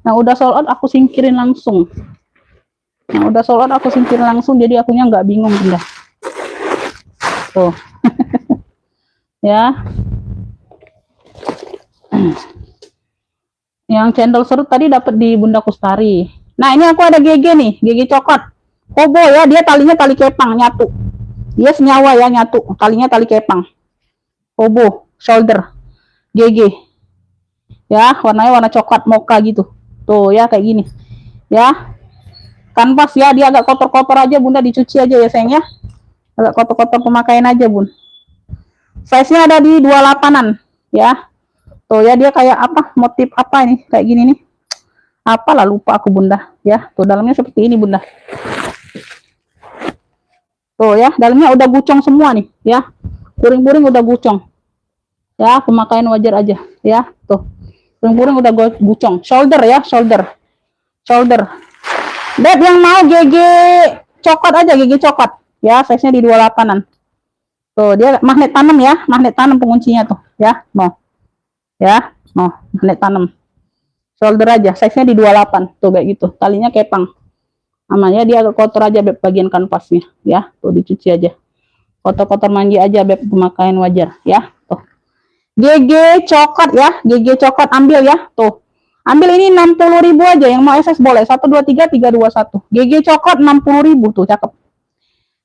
Yang udah sold out aku singkirin langsung. Yang udah sold out aku singkirin langsung, jadi akunya nggak bingung Bunda. Tuh. Ya. Yang cendol serut tadi dapat di Bunda Kustari. Nah, ini aku ada GG nih, GG coklat. Kobo ya, dia talinya tali kepang nyatu. Dia senyawa ya, nyatu. Talinya tali kepang. Kobo, shoulder. GG. Ya, warnanya warna coklat mocha gitu. Tuh ya, kayak gini. Ya. Kanvas ya, dia agak kotor-kotor aja Bunda, dicuci aja ya sayang ya. Agak kotor-kotor pemakaian aja Bun. Size-nya ada di 28-an ya. Tuh ya, dia kayak apa, motif apa ini, kayak gini nih, apalah lupa aku Bunda ya. Tuh dalamnya seperti ini Bunda. Tuh ya, dalamnya udah gucong semua nih ya, puring-puring udah gucong ya, pemakaian wajar aja ya. Tuh puring-puring udah gucong. Shoulder ya, shoulder Beb, yang mau GG coklat aja, GG coklat ya, size nya di 28-an. Tuh dia magnet tanam ya, magnet tanam penguncinya tuh ya. Ya, magnet tanam. Shoulder aja, size-nya di 28. Tuh kayak gitu. Talinya kepang. Aman ya, dia agak kotor aja Beb bagian kanvasnya ya. Tuh dicuci aja. Kotor-kotor mandi aja Beb, pemakaian wajar ya. Tuh. GG coklat ya, GG coklat ambil ya. Tuh. Ambil ini 60.000 aja, yang mau SS boleh. 1 2 3 3 2 1. GG coklat 60.000 tuh, cakep.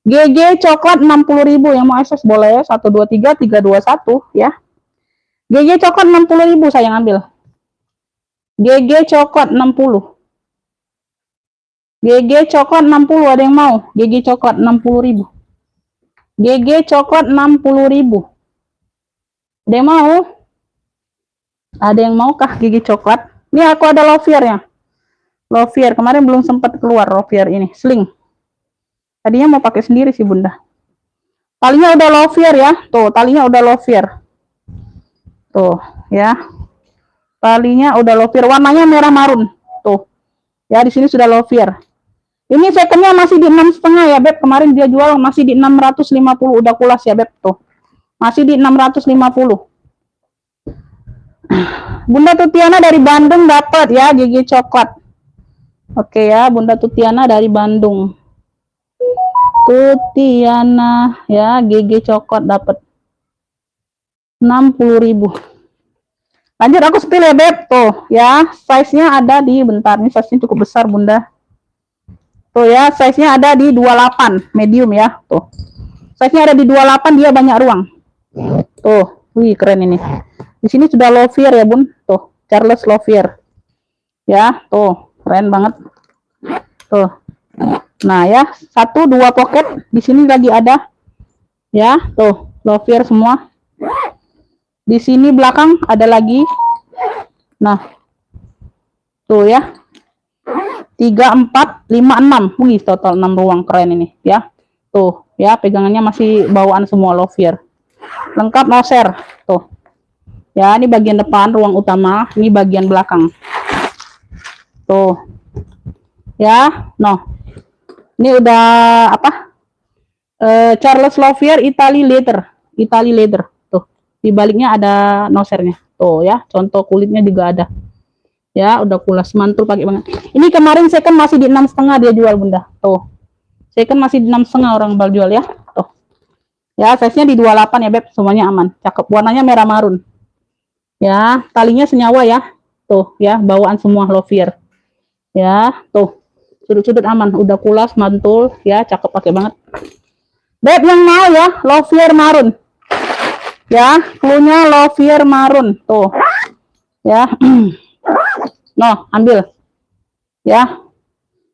GG coklat 60.000, yang mau SS boleh. 1 2 3 3 2 1 ya. GG coklat 60.000 sayang, ambil. GG coklat 60. GG coklat 60, ada yang mau? GG coklat 60.000. GG coklat 60.000. Ada yang mau? Ada yang mau kah GG coklat? Ini aku ada Lovier ya. Lovier kemarin belum sempat keluar Lovier ini, sling. Tadinya mau pakai sendiri sih Bunda. Talinya udah Lovier ya. Tuh, talinya udah Lovier. Tuh, ya. Talinya udah Lovier, warnanya merah marun. Tuh. Ya, di sini sudah Lovier. Ini secondnya masih di 6,5 ya Beb. Kemarin dia jual masih di 650, udah kulas ya Beb tuh. Masih di 650. Bunda Tutiana dari Bandung dapat ya GG coklat. Oke ya, Bunda Tutiana dari Bandung. Tutiana ya, GG coklat dapat 60.000. Lanjut aku spill ya Beb. Tuh ya, size-nya ada di, bentar nih, size-nya cukup besar Bunda. Tuh ya, size-nya ada di 28, medium ya. Tuh. Size-nya ada di 28, dia banyak ruang. Tuh, wih keren ini. Di sini sudah Lovier ya Bun. Tuh, Charles Lovier. Ya, tuh, keren banget. Tuh. Nah ya, 1 2 pocket. Di sini lagi ada. Ya, tuh, Lovier semua. Di sini belakang ada lagi. Nah. Tuh ya. 3 4 5 6. Wih, total 6 ruang, keren ini ya. Tuh, ya, pegangannya masih bawaan semua Lovier. Lengkap noser. Tuh. Ya, ini bagian depan ruang utama, ini bagian belakang. Tuh. Ya, ini udah apa? Charles Lovier Italy leather. Tuh. Di baliknya ada nosernya. Tuh ya, contoh kulitnya juga ada. Ya, udah kulas, mantul pakai banget. Ini kemarin second masih di 6,5 dia jual Bunda. Tuh. Second masih di 6,5 orang bal jual ya. Tuh. Ya, size-nya di 28 ya Beb, semuanya aman. Cakep, warnanya merah marun. Ya, talinya senyawa ya. Tuh ya, bawaan semua Lovier. Ya, tuh. Sudut-sudut aman, udah kulas, mantul, ya, cakep pakai banget. Beb yang mau ya, Lovier Marun. Ya, clue-nya Lovier Marun, tuh. Ya. No, ambil. Ya.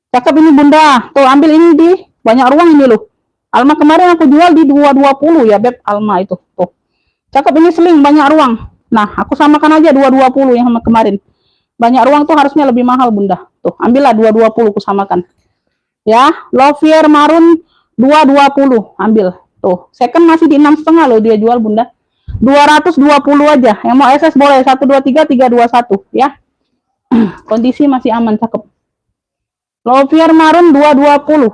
Cakep ini Bunda. Tuh, ambil ini di banyak ruang ini loh. Alma kemarin aku jual di 220 ya, Beb. Alma itu. Tuh. Cakep ini seling banyak ruang. Nah, aku samakan aja 220 yang sama kemarin. Banyak ruang tuh harusnya lebih mahal, Bunda. Tuh, ambillah 220 aku samakan. Ya, Lovier Marun 220, ambil. Tuh, second masih di 6,5 loh dia jual, Bunda. 220 aja. Yang mau SS boleh 123 321 ya. Kondisi masih aman, cakep. Lovier Marun 220.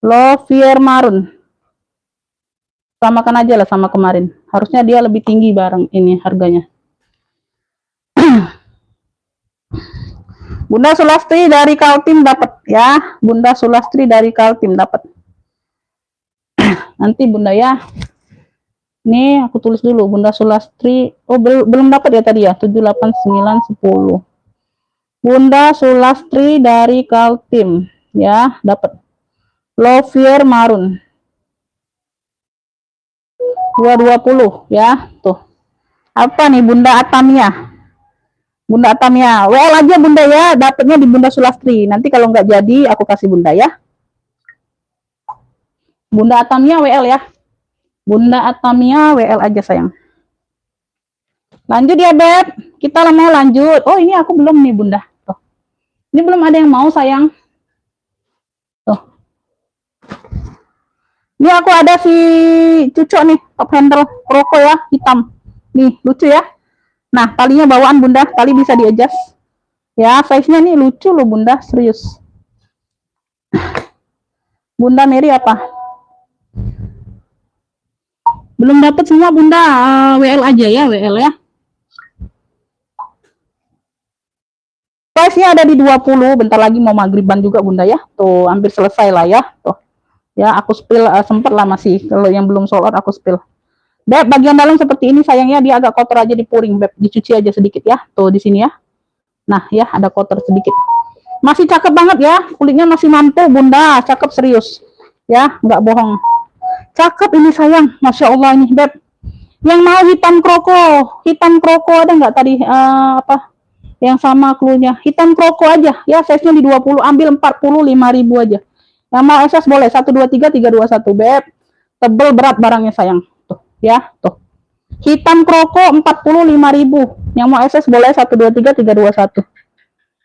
Lovier Marun. Samakan aja lah sama kemarin. Harusnya dia lebih tinggi barang ini harganya. Bunda Sulastri dari Kaltim dapat ya. Bunda Sulastri dari Kaltim dapat. Nanti Bunda ya. Ini aku tulis dulu Bunda Sulastri. Oh, belum dapat ya tadi ya. 7, 8, 9, 10. Bunda Sulastri dari Kaltim ya, dapat. Lovier Marun 220 ya. Tuh. Apa nih Bunda Atamia? Bunda Atamia, WL aja Bunda ya, dapatnya di Bunda Sulastri. Nanti kalau nggak jadi aku kasih Bunda ya. Bunda Atamia WL ya. Bunda Atamia WL aja sayang. Lanjut ya Beb. Kita mau lanjut. Oh ini aku belum nih Bunda. Tuh. Ini belum ada yang mau sayang. Tuh. Ini aku ada si cucok nih, top handle Kroko ya, hitam. Nih, lucu ya. Nah, talinya bawaan Bunda, tali bisa di-adjust. Ya, size-nya nih lucu loh Bunda, serius. Bunda Mary apa? Belum dapat semua Bunda, WL aja ya, WL ya. Size-nya ada di 20, bentar lagi mau maghriban juga Bunda ya. Tuh, hampir selesai lah ya. Tuh. Ya, aku spill sempet lah masih. Kalau yang belum sold out aku spill. Beb, bagian dalam seperti ini sayangnya dia agak kotor aja di puring, Beb. Dicuci aja sedikit ya. Tuh di sini ya. Nah, ya ada kotor sedikit. Masih cakep banget ya. Kulitnya masih mampu, Bunda. Cakep serius. Ya, nggak bohong. Cakep ini sayang. Masya Allah ini, Beb. Yang mau hitam kroko. Hitam kroko ada nggak tadi apa? Yang sama clue-nya. Hitam kroko aja. Ya, size-nya di 20. Ambil 45.000 aja. Yang mau SS boleh 123 321, Beb. Tebel berat barangnya sayang. Tuh, ya, tuh. Hitam kroko 45.000. Yang mau SS boleh 123 321.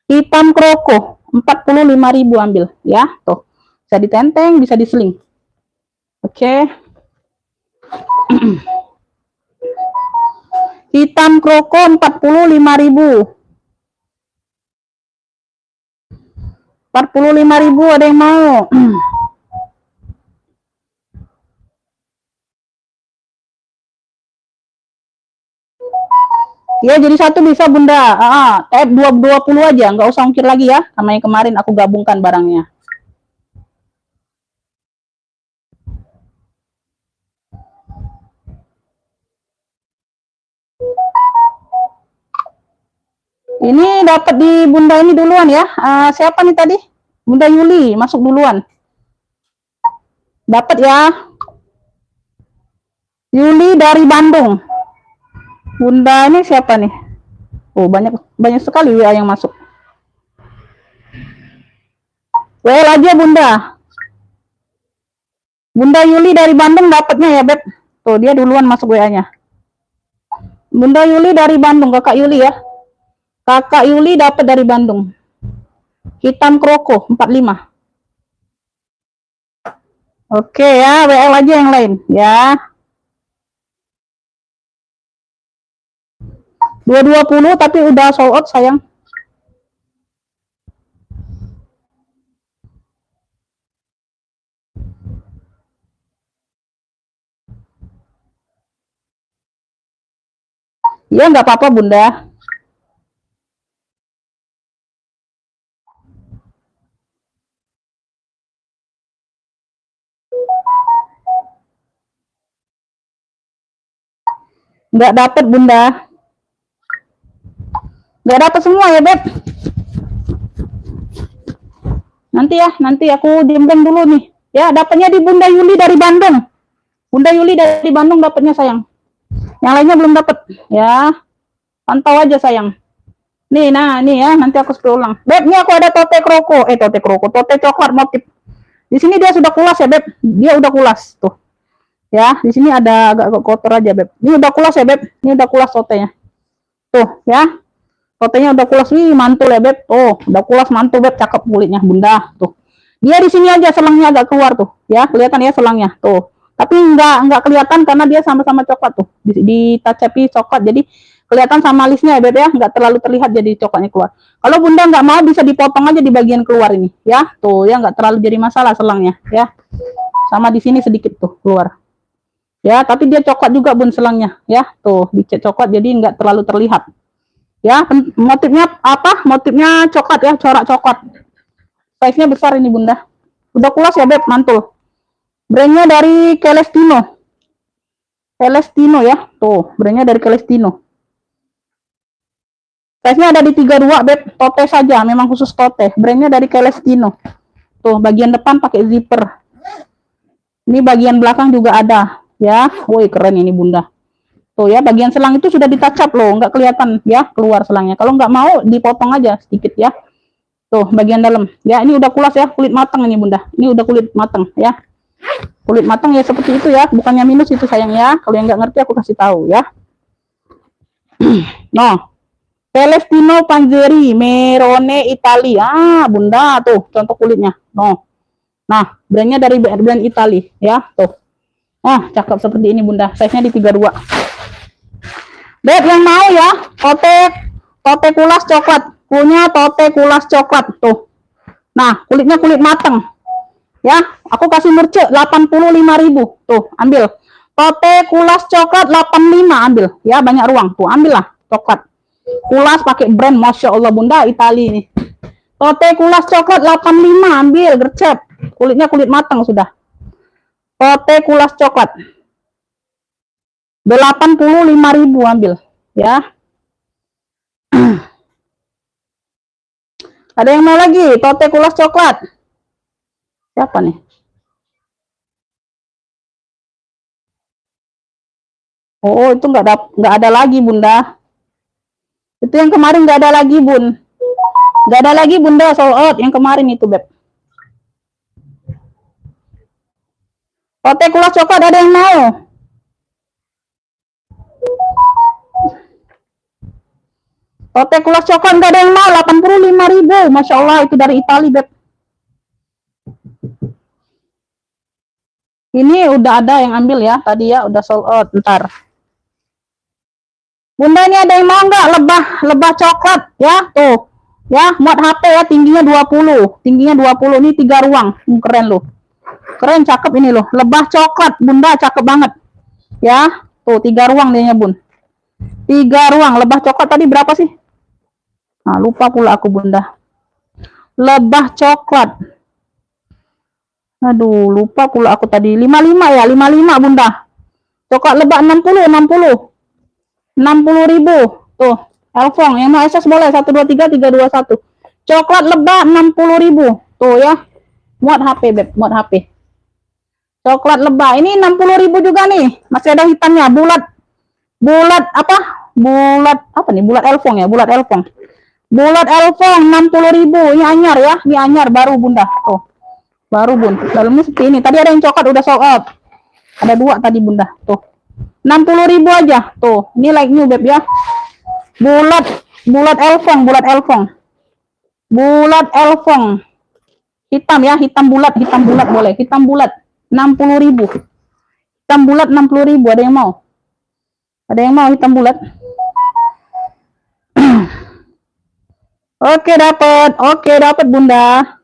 Hitam kroko 45.000 ambil ya. Tuh. Bisa ditenteng, bisa diseling. Oke. Hitam kroko 45.000. 45.000 ada yang mau? Ya jadi satu bisa Bunda. Tab 20 aja, nggak usah ongkir lagi ya. Sama yang kemarin aku gabungkan barangnya. Ini dapat di Bunda ini duluan ya. Siapa nih tadi? Bunda Yuli masuk duluan. Dapat ya. Yuli dari Bandung. Bunda ini siapa nih? Oh, banyak sekali WA yang masuk. WL aja Bunda. Bunda Yuli dari Bandung dapatnya ya, Beb. Tuh, dia duluan masuk WA-nya. Bunda Yuli dari Bandung, Kakak Yuli ya. Kakak Yuli dapat dari Bandung. Hitam kroko 45. Oke ya, WL aja yang lain ya. 220 tapi udah sold out sayang. Iya nggak apa-apa Bunda. Nggak dapat Bunda. Nggak dapat semua ya Beb. nanti aku diam-diam dulu nih. Ya, dapatnya di Bunda Yuli dari Bandung. Bunda Yuli dari Bandung dapatnya sayang. Yang lainnya belum dapat. Ya, pantau aja sayang. Nih, nah, nih ya, nanti aku scroll ulang. Beb, ini aku ada tote kroko. Tote coklat motif. Di sini dia sudah kulas ya, Beb. Dia udah kulas tuh. Ya, di sini ada agak kotor aja, Beb. Ini udah kulas ya, Beb. Ini udah kulas totenya. Tuh, ya. Totenya udah kulas. Wih, mantul ya, Beb. Tuh, udah kulas mantul, Beb. Cakep kulitnya, Bunda. Tuh. Dia di sini aja selangnya agak keluar tuh. Ya, kelihatan ya selangnya. Tuh. Tapi nggak kelihatan karena dia sama-sama coklat tuh. Di tacapi coklat. Jadi kelihatan sama alisnya ya, Beb ya. Nggak terlalu terlihat jadi coklatnya keluar. Kalau Bunda nggak mau bisa dipotong aja di bagian keluar ini. Ya, tuh ya nggak terlalu jadi masalah selangnya. Ya. Sama di sini sedikit tuh keluar. Ya, tapi dia coklat juga Bun selangnya. Ya, tuh dicat coklat jadi nggak terlalu terlihat. Ya, motifnya apa? Motifnya coklat ya, corak coklat. Size-nya besar ini Bunda. Udah kulas ya Beb, mantul. Brandnya dari Celestino. Celestino ya. Tuh, brandnya dari Celestino. Size-nya ada di 32 Beb, tote saja, memang khusus tote. Brandnya dari Celestino. Tuh, bagian depan pakai zipper. Ini bagian belakang juga ada. Ya, woi keren ini Bunda. Tuh ya, bagian selang itu sudah ditacap loh, nggak kelihatan ya keluar selangnya. Kalau nggak mau dipotong aja sedikit ya. Tuh bagian dalam. Ya ini udah kulas ya, kulit matang ini Bunda. Ini udah kulit matang ya. Kulit matang ya seperti itu ya, bukannya minus itu sayang ya. Kalau yang nggak ngerti aku kasih tahu ya. No, Celestino Panzeri Merone Itali. Ah Bunda tuh contoh kulitnya. No. Nah brandnya dari brand Itali ya tuh. Oh cakep seperti ini Bunda. Size-nya di 32. Beb yang mau ya, tote kulas coklat, punya tote kulas coklat tuh. Nah, kulitnya kulit matang. Ya, aku kasih merce 85.000. Tuh, ambil. Tote kulas coklat 85 ambil. Ya, banyak ruang. Tuh, ambillah coklat. Kulas pakai brand Masya Allah Bunda Itali ini. Tote kulas coklat 85 ambil, gercep. Kulitnya kulit matang sudah. Tote kulas coklat 85.000 ambil ya. Ada yang mau lagi tote kulas coklat? Siapa nih? Oh itu nggak ada lagi Bunda. Itu yang kemarin nggak ada lagi Bun. Nggak ada lagi Bunda sold out yang kemarin itu Beb. Tote kulas coklat ada yang mau? Tote kulas coklat nggak ada yang mau, 85.000. Masya Allah itu dari Itali Beb. Ini udah ada yang ambil ya, tadi ya udah sold out. Bentar. Bunda ini ada yang mau nggak lebah coklat ya tuh. Ya, muat HP ya, tingginya 20. Tingginya 20 ini 3 ruang. Keren loh. Keren cakep ini loh. Lebah coklat Bunda cakep banget. Ya, tuh 3 ruang dia Bun. 3 ruang. Lebah coklat tadi berapa sih? Nah, lupa pula aku Bunda. Lebah coklat. Aduh, lupa pula aku tadi. 55 ya, 55 Bunda. Coklat lebah 60. 60.000. Tuh, Elfong yang mau SS boleh 123 321. Coklat lebah 60.000. Tuh ya. Muat HP Beb, muat HP. Coklat lebah ini 60.000 juga nih. Masih ada hitamnya, bulat apa? Bulat apa nih? Bulat Elfong ya, bulat Elfong. Bulat Elfong 60.000. Ini anyar ya, ini anyar baru Bunda. Tuh. Baru Bun. Dalamnya seperti ini. Tadi ada yang coklat udah sold out. Ada 2 tadi Bunda. Tuh. 60.000 aja. Tuh. Ini like new Beb ya. Bulat Elfong, bulat Elfong. Bulat Elfong. Hitam ya, hitam bulat boleh. Hitam bulat 60.000. Hitam bulat 60.000. Ada yang mau? Ada yang mau hitam bulat? Oke dapat Bunda.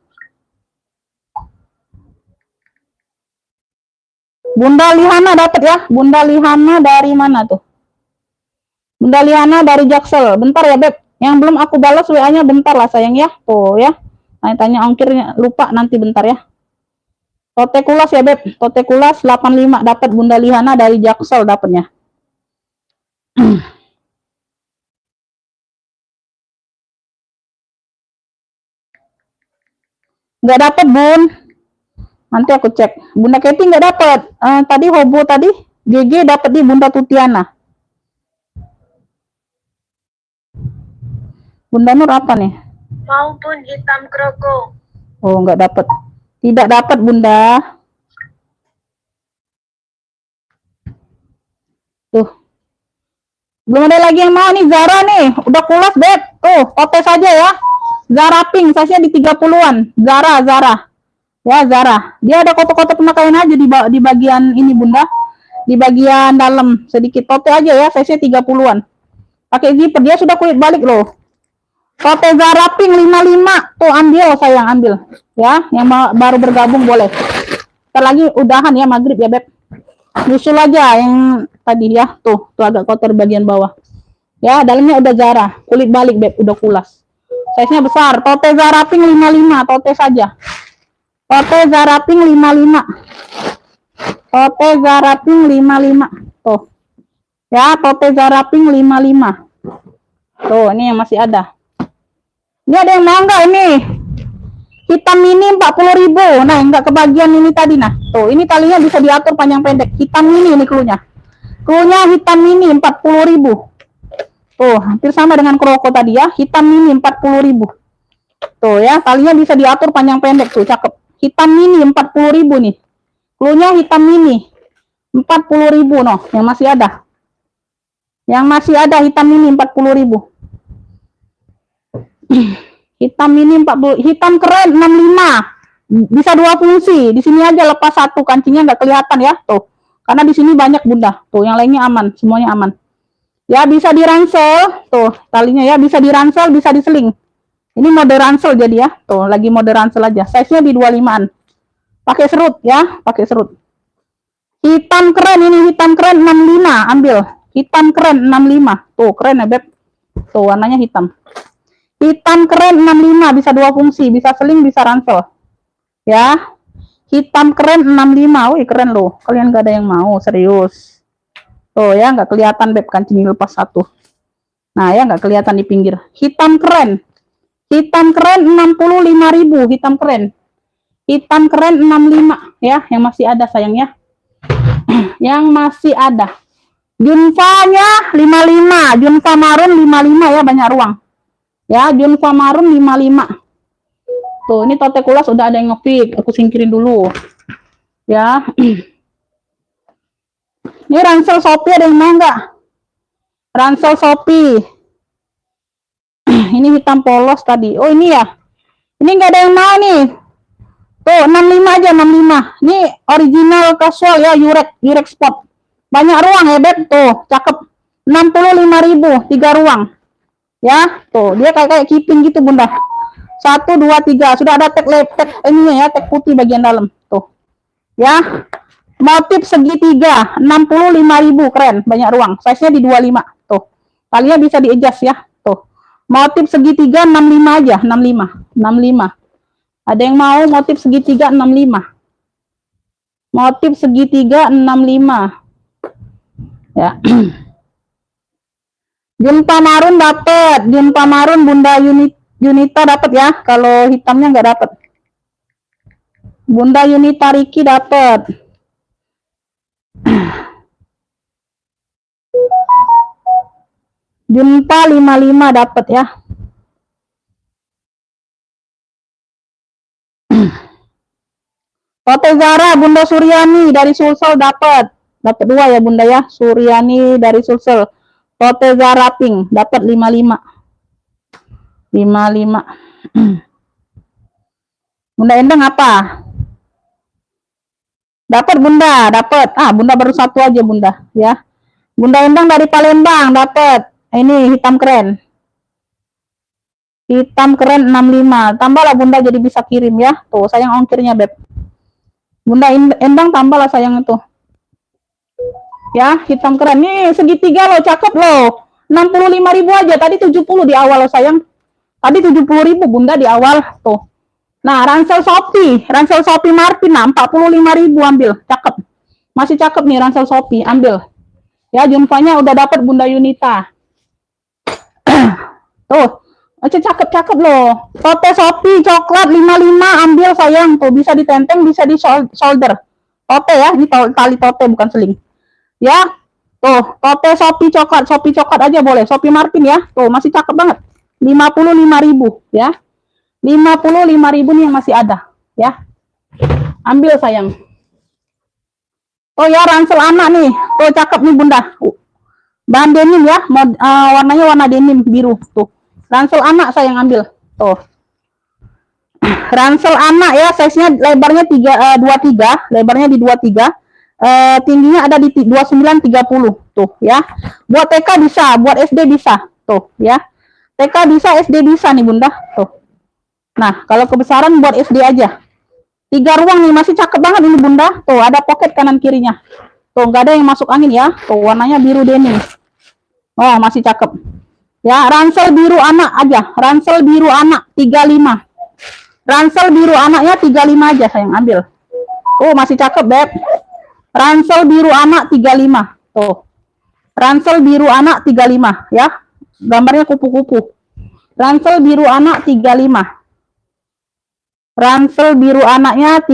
Bunda Lihana dapat ya. Bunda Lihana dari mana tuh? Bunda Lihana dari Jaksel. Bentar ya Beb. Yang belum aku balas WA-nya bentar lah sayang ya. Tuh ya. Tanya ongkirnya lupa nanti bentar ya. Tote kulas ya Beb. Tote kulas 85 dapat Bunda Lihana dari Jaksel dapatnya. Nggak dapat, Bun. Nanti aku cek. Bunda Keti nggak dapat. Tadi Hobo tadi GG dapat di Bunda Tutiana. Bunda Nur apa nih? Maupun hitam kroko. Oh, nggak dapat. Tidak dapat, Bunda. Tuh. Belum ada lagi yang mau nih, Zara nih. Udah kulas, Beb. Tuh, kotes saja ya. Zara pink, size-nya di 30-an. Zara. Ya, Zara. Dia ada kotak-kotak pemakaian aja di bagian ini, Bunda. Di bagian dalam. Sedikit tote aja ya, size-nya 30-an. Pakai zipper. Dia sudah kulit balik loh. Kote Zara pink 55. Tuh, ambil sayang, ambil. Ya, yang baru bergabung boleh. Ntar lagi udahan ya, maghrib ya, Beb. Nyusul aja yang tadi ya. Tuh agak kotor bagian bawah. Ya, dalamnya udah Zara. Kulit balik, Beb. Udah kulas. Size-nya besar. Tote Zara pink 55. Tote saja. Tote Zara pink 55. Tote Zara pink 55. Tuh. Ya, tote Zara pink 55. Tuh, ini yang masih ada. Ini ada yang mau nggak ini? Hitam mini 40.000. Nah, enggak kebagian ini tadi nah. Tuh, ini talinya bisa diatur panjang pendek. Hitam mini ini klunya. Klunya hitam mini 40.000. Tuh, hampir sama dengan kroko tadi ya. Hitam mini 40.000. Tuh ya, talinya bisa diatur panjang pendek tuh, cakep. Hitam mini 40.000 nih. Klunya hitam mini 40.000 noh, yang masih ada. Yang masih ada hitam mini 40.000. Hitam mini 40, hitam keren 65. Bisa dua fungsi. Di sini aja lepas satu, kancingnya nggak kelihatan ya, tuh. Karena di sini banyak, Bunda. Tuh, yang lainnya aman, semuanya aman. Ya, bisa diransel, tuh, talinya ya bisa diransel, bisa diseling. Ini mode ransel jadi ya. Tuh, lagi mode ransel aja. Size-nya di 25-an. Pakai serut ya, pakai serut. Hitam keren ini, hitam keren 65, ambil. Hitam keren 65. Tuh, keren ya, Beb. Tuh, warnanya hitam. Hitam keren 65, bisa dua fungsi, bisa seling, bisa ransel. Ya. Hitam keren 65. Wih, keren loh. Kalian gak ada yang mau, serius. Tuh ya, nggak kelihatan, Beb, kancingnya lepas satu. Nah, ya nggak kelihatan di pinggir. Hitam keren. Hitam keren 65.000, hitam keren. Hitam keren 65 ya, yang masih ada sayang ya. Yang masih ada. Junfanya 55, Junfa marun 55 ya, banyak ruang. Ya, Junfa marun 55. Tuh, ini tote kulas udah ada yang ngepick, aku singkirin dulu. Ya. Ini ransel Shopee ada yang mau nggak? Ransel Shopee. Ini hitam polos tadi. Oh, ini ya. Ini nggak ada yang mau nih. Tuh, 65 aja, 65. Ini original casual ya, Yurex Sport. Banyak ruang ya, Beb. Tuh, cakep. 65.000, 3 ruang. Ya, tuh, dia kayak keeping gitu, Bunda. 1 2 3. Sudah ada tag ini ya, tag putih bagian dalam. Tuh. Ya. Motif segitiga 65.000, keren, banyak ruang. Size-nya di 25. Tuh. Talinya bisa di-adjust ya. Tuh. Motif segitiga 65 aja, 65. Ada yang mau motif segitiga 65? Motif segitiga 65. Ya. Junpa marun dapat, Junpa marun Bunda Yunita dapat ya. Kalau hitamnya nggak dapat. Bunda Yunita Riki dapat. Junpa 55 dapat ya. Tote Zara Bunda Suryani dari Sulsel dapat 2 ya, Bunda ya. Suryani dari Sulsel. Tote Zara pink dapat 55. Bunda Endang apa? Dapat, Bunda, dapat. Bunda baru satu aja, Bunda ya. Bunda Endang dari Palembang dapat. Ini hitam keren. Hitam keren 65. Tambahlah, Bunda, jadi bisa kirim ya. Tuh, sayang ongkirnya, Beb. Bunda Endang tambahlah sayang itu. Ya, hitam keren. Nih, segitiga loh, cakep loh. 65.000 aja. Tadi 70 di awal loh, sayang. Tadi 70.000, Bunda, di awal. Tuh. Nah, ransel Shopee Martina 45.000, ambil. Cakep. Masih cakep nih ransel Shopee, ambil. Ya, Junfanya udah dapat Bunda Yunita. Tuh. Cakep-cakep loh. Tote Shopee coklat 55 ambil sayang. Tuh bisa ditenteng, bisa di shoulder. Tote ya, ini tali tote bukan seling. Ya. Tuh, tote Shopee coklat aja boleh. Shopee Martin ya. Tuh, masih cakep banget. 55.000 ya. 55.000 nih yang masih ada, ya. Ambil sayang. Oh ya, ransel anak nih. Tuh cakep nih Bunda. Bahan denim ya, warnanya warna denim biru tuh. Ransel anak sayang ambil. Tuh. Ransel anak ya, size-nya lebarnya 23, lebarnya di 23. Tingginya ada di 29-30 tuh ya. Buat TK bisa, buat SD bisa. Tuh ya. TK bisa, SD bisa nih Bunda. Tuh. Nah, kalau kebesaran buat SD aja. 3 ruang nih, masih cakep banget ini Bunda. Tuh, ada pocket kanan kirinya. Tuh, nggak ada yang masuk angin ya. Tuh, warnanya biru denim. Oh, masih cakep. Ya, ransel biru anak aja. Ransel biru anak 35. Ransel biru anaknya 35 aja sayang, ambil. Tuh, masih cakep, Beb. Ransel biru anak 35. Tuh. Ransel biru anak 35 ya. Gambarnya kupu-kupu. Ransel biru anak 35. Ransel biru anaknya 35.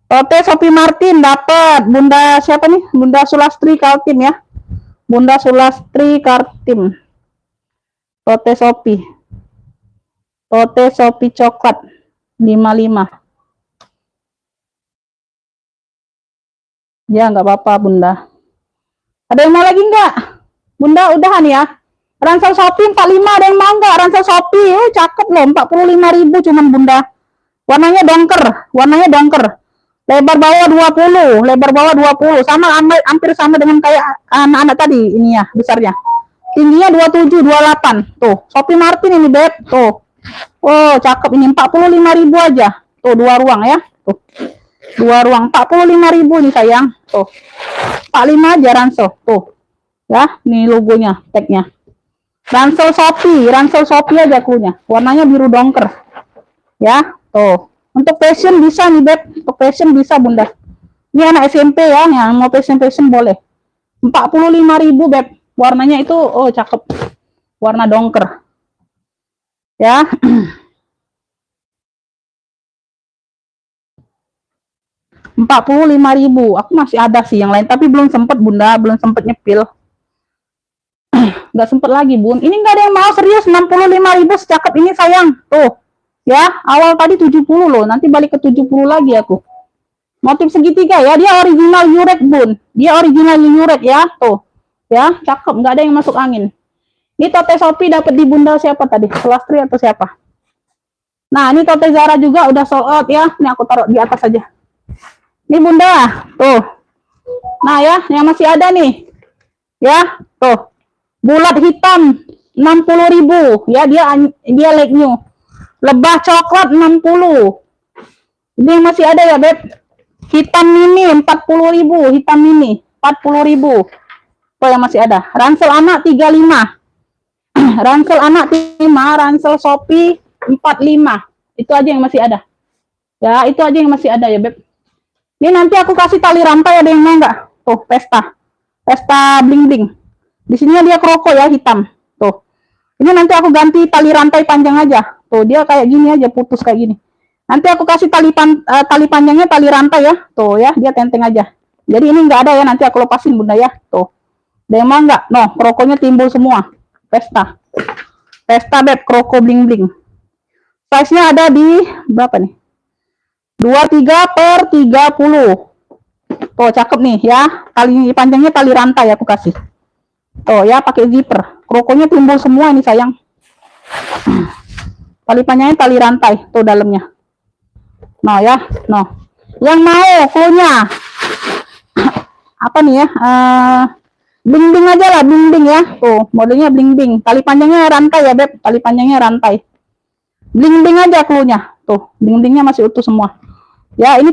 Tote Shopee Martin dapat. Bunda siapa nih? Bunda Sulastri Kaltim ya. Bunda Sulastri Kaltim. Tote Shopee. Tote Shopee coklat 55. Ya, nggak apa-apa Bunda. Ada yang mau lagi nggak? Bunda udahan ya. Ransel Shopee 45, ada yang mau nggak? Ransel Shopee, cakep loh, 45.000 cuman Bunda. Warnanya dongker. Lebar bawah 20, lebar bawah 20. Sama hampir sama dengan kayak anak-anak tadi ini ya, besarnya. Tingginya 27, 28. Tuh, Shopee Martin ini, Beb. Tuh. Oh, cakep ini 45.000 aja. Tuh, 2 ruang ya. Tuh. 2 ruang 45.000 nih sayang. Tuh. 45 aja ransel. Tuh. Ya, ini logonya, tagnya. Ransel Shopee aja cluenya. Warnanya biru dongker. Ya, tuh. Untuk fashion bisa nih, Beb. Untuk fashion bisa, Bunda. Ini anak SMP ya, yang mau fashion boleh. 45.000, Beb. Warnanya itu, oh cakep. Warna dongker. Ya. Rp45.000. Aku masih ada sih yang lain, tapi belum sempet Bunda, belum sempet nyepil. Nggak sempet lagi Bun. Ini nggak ada yang mau serius. 65.000 secakep ini sayang. Tuh. Ya, awal tadi 70 loh, nanti balik ke 70 lagi aku. Motif segitiga ya, dia original Yurek Bun. Dia original Yurek ya, tuh. Ya, cakep, nggak ada yang masuk angin. Ini tote Shopee dapat di Bunda siapa tadi? Sulastri atau siapa? Nah, ini tote Zara juga udah sold out ya. Ini aku taruh di atas aja. Ini Bunda, tuh. Nah ya, yang masih ada nih. Ya, tuh. Bulat hitam 60.000 ya, dia like new. Lebah coklat 60. Ini yang masih ada ya, Beb. Hitam mini 40.000, hitam mini 40.000. Tuh yang masih ada. Ransel anak 35. Ransel anak 5, ransel Shopee 45. Itu aja yang masih ada. Ya, itu aja yang masih ada ya, Beb. Ini nanti aku kasih tali rantai, ada yang mau nggak? Tuh, pesta bling-bling. Di sini dia kroko ya, hitam. Tuh. Ini nanti aku ganti tali rantai panjang aja. Tuh, dia kayak gini aja, putus kayak gini. Nanti aku kasih tali panjangnya, tali rantai ya. Tuh ya, dia tenteng aja. Jadi ini nggak ada ya, nanti aku lepasin Bunda ya. Tuh. Ada yang mau nggak? No, krokonya timbul semua. Pesta Beb, kroko bling-bling. Size-nya ada di berapa nih? 23/30. Tuh, cakep nih ya. Tali panjangnya tali rantai aku kasih. Tuh ya, pakai zipper. Krokonya timbul semua ini sayang. Tali panjangnya tali rantai. Tuh dalamnya. No ya, no. Yang mau cluenya apa nih ya? Bling-bling aja lah, bling-bling ya. Tuh, modelnya bling-bling. Tali panjangnya rantai ya, Beb. Tali panjangnya rantai. Bling-bling aja cluenya. Tuh, bling-blingnya masih utuh semua. Ya, ini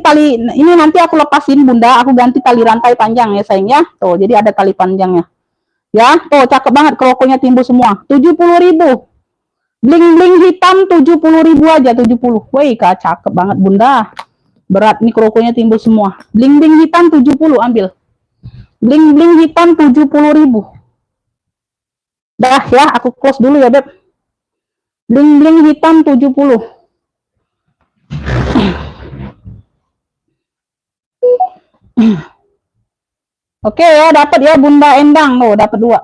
nanti aku lepasin Bunda, aku ganti tali rantai panjang ya sayang ya. Tuh, jadi ada tali panjangnya. Ya, tuh cakep banget, krokonya timbul semua. 70.000. Bling-bling hitam 70.000 aja, 70. Wih, Kak, cakep banget Bunda. Berat nih krokonya timbul semua. Bling-bling hitam 70 ambil. Bling-bling hitam 70.000. Dah ya, aku close dulu ya, Beb. Bling-bling hitam 70. Oke ya, dapat ya Bunda Endang. Oh, dapat 2.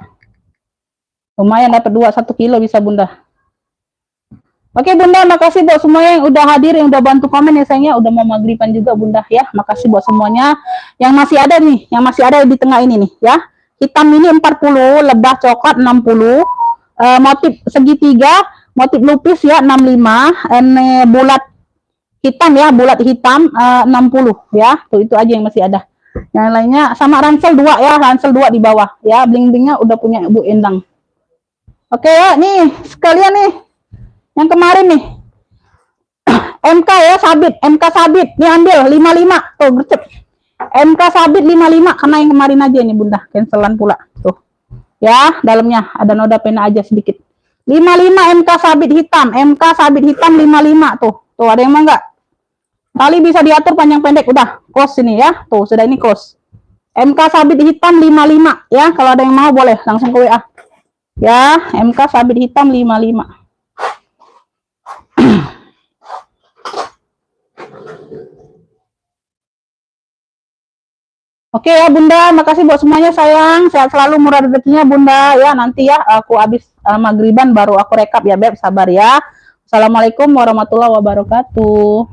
Lumayan dapat 2, 1 kilo bisa Bunda. Oke Bunda, makasih buat semuanya yang udah hadir, yang udah bantu komen ya sayangnya, udah mau maghriban juga Bunda ya. Makasih buat semuanya. Yang masih ada nih, yang masih ada di tengah ini nih ya. Hitam ini 40, lebah coklat 60, motif segitiga, motif lupis ya 65, ini bulat hitam ya, bulat hitam 60 ya. Tuh itu aja yang masih ada. Yang lainnya sama ransel 2 ya, ransel 2 di bawah ya. Bling-blingnya udah punya Bu Endang. Oke ya, nih sekalian nih yang kemarin nih MK ya sabit, MK sabit nih ambil 55 tuh gercep. MK sabit 55 karena yang kemarin aja nih Bunda, cancelan pula tuh ya, dalamnya ada noda pena aja sedikit. 55 MK sabit hitam, MK sabit hitam 55 tuh ada yang mau nggak? Tali bisa diatur panjang pendek, udah close ini ya, tuh sudah ini close. MK sabit hitam 55 ya, kalau ada yang mau boleh langsung ke WA ya. MK sabit hitam 55. Oke ya Bunda, makasih buat semuanya sayang, sehat selalu, murah rezekinya Bunda ya. Nanti ya aku habis maghriban baru aku rekap ya Beb, sabar ya. Assalamualaikum warahmatullahi wabarakatuh.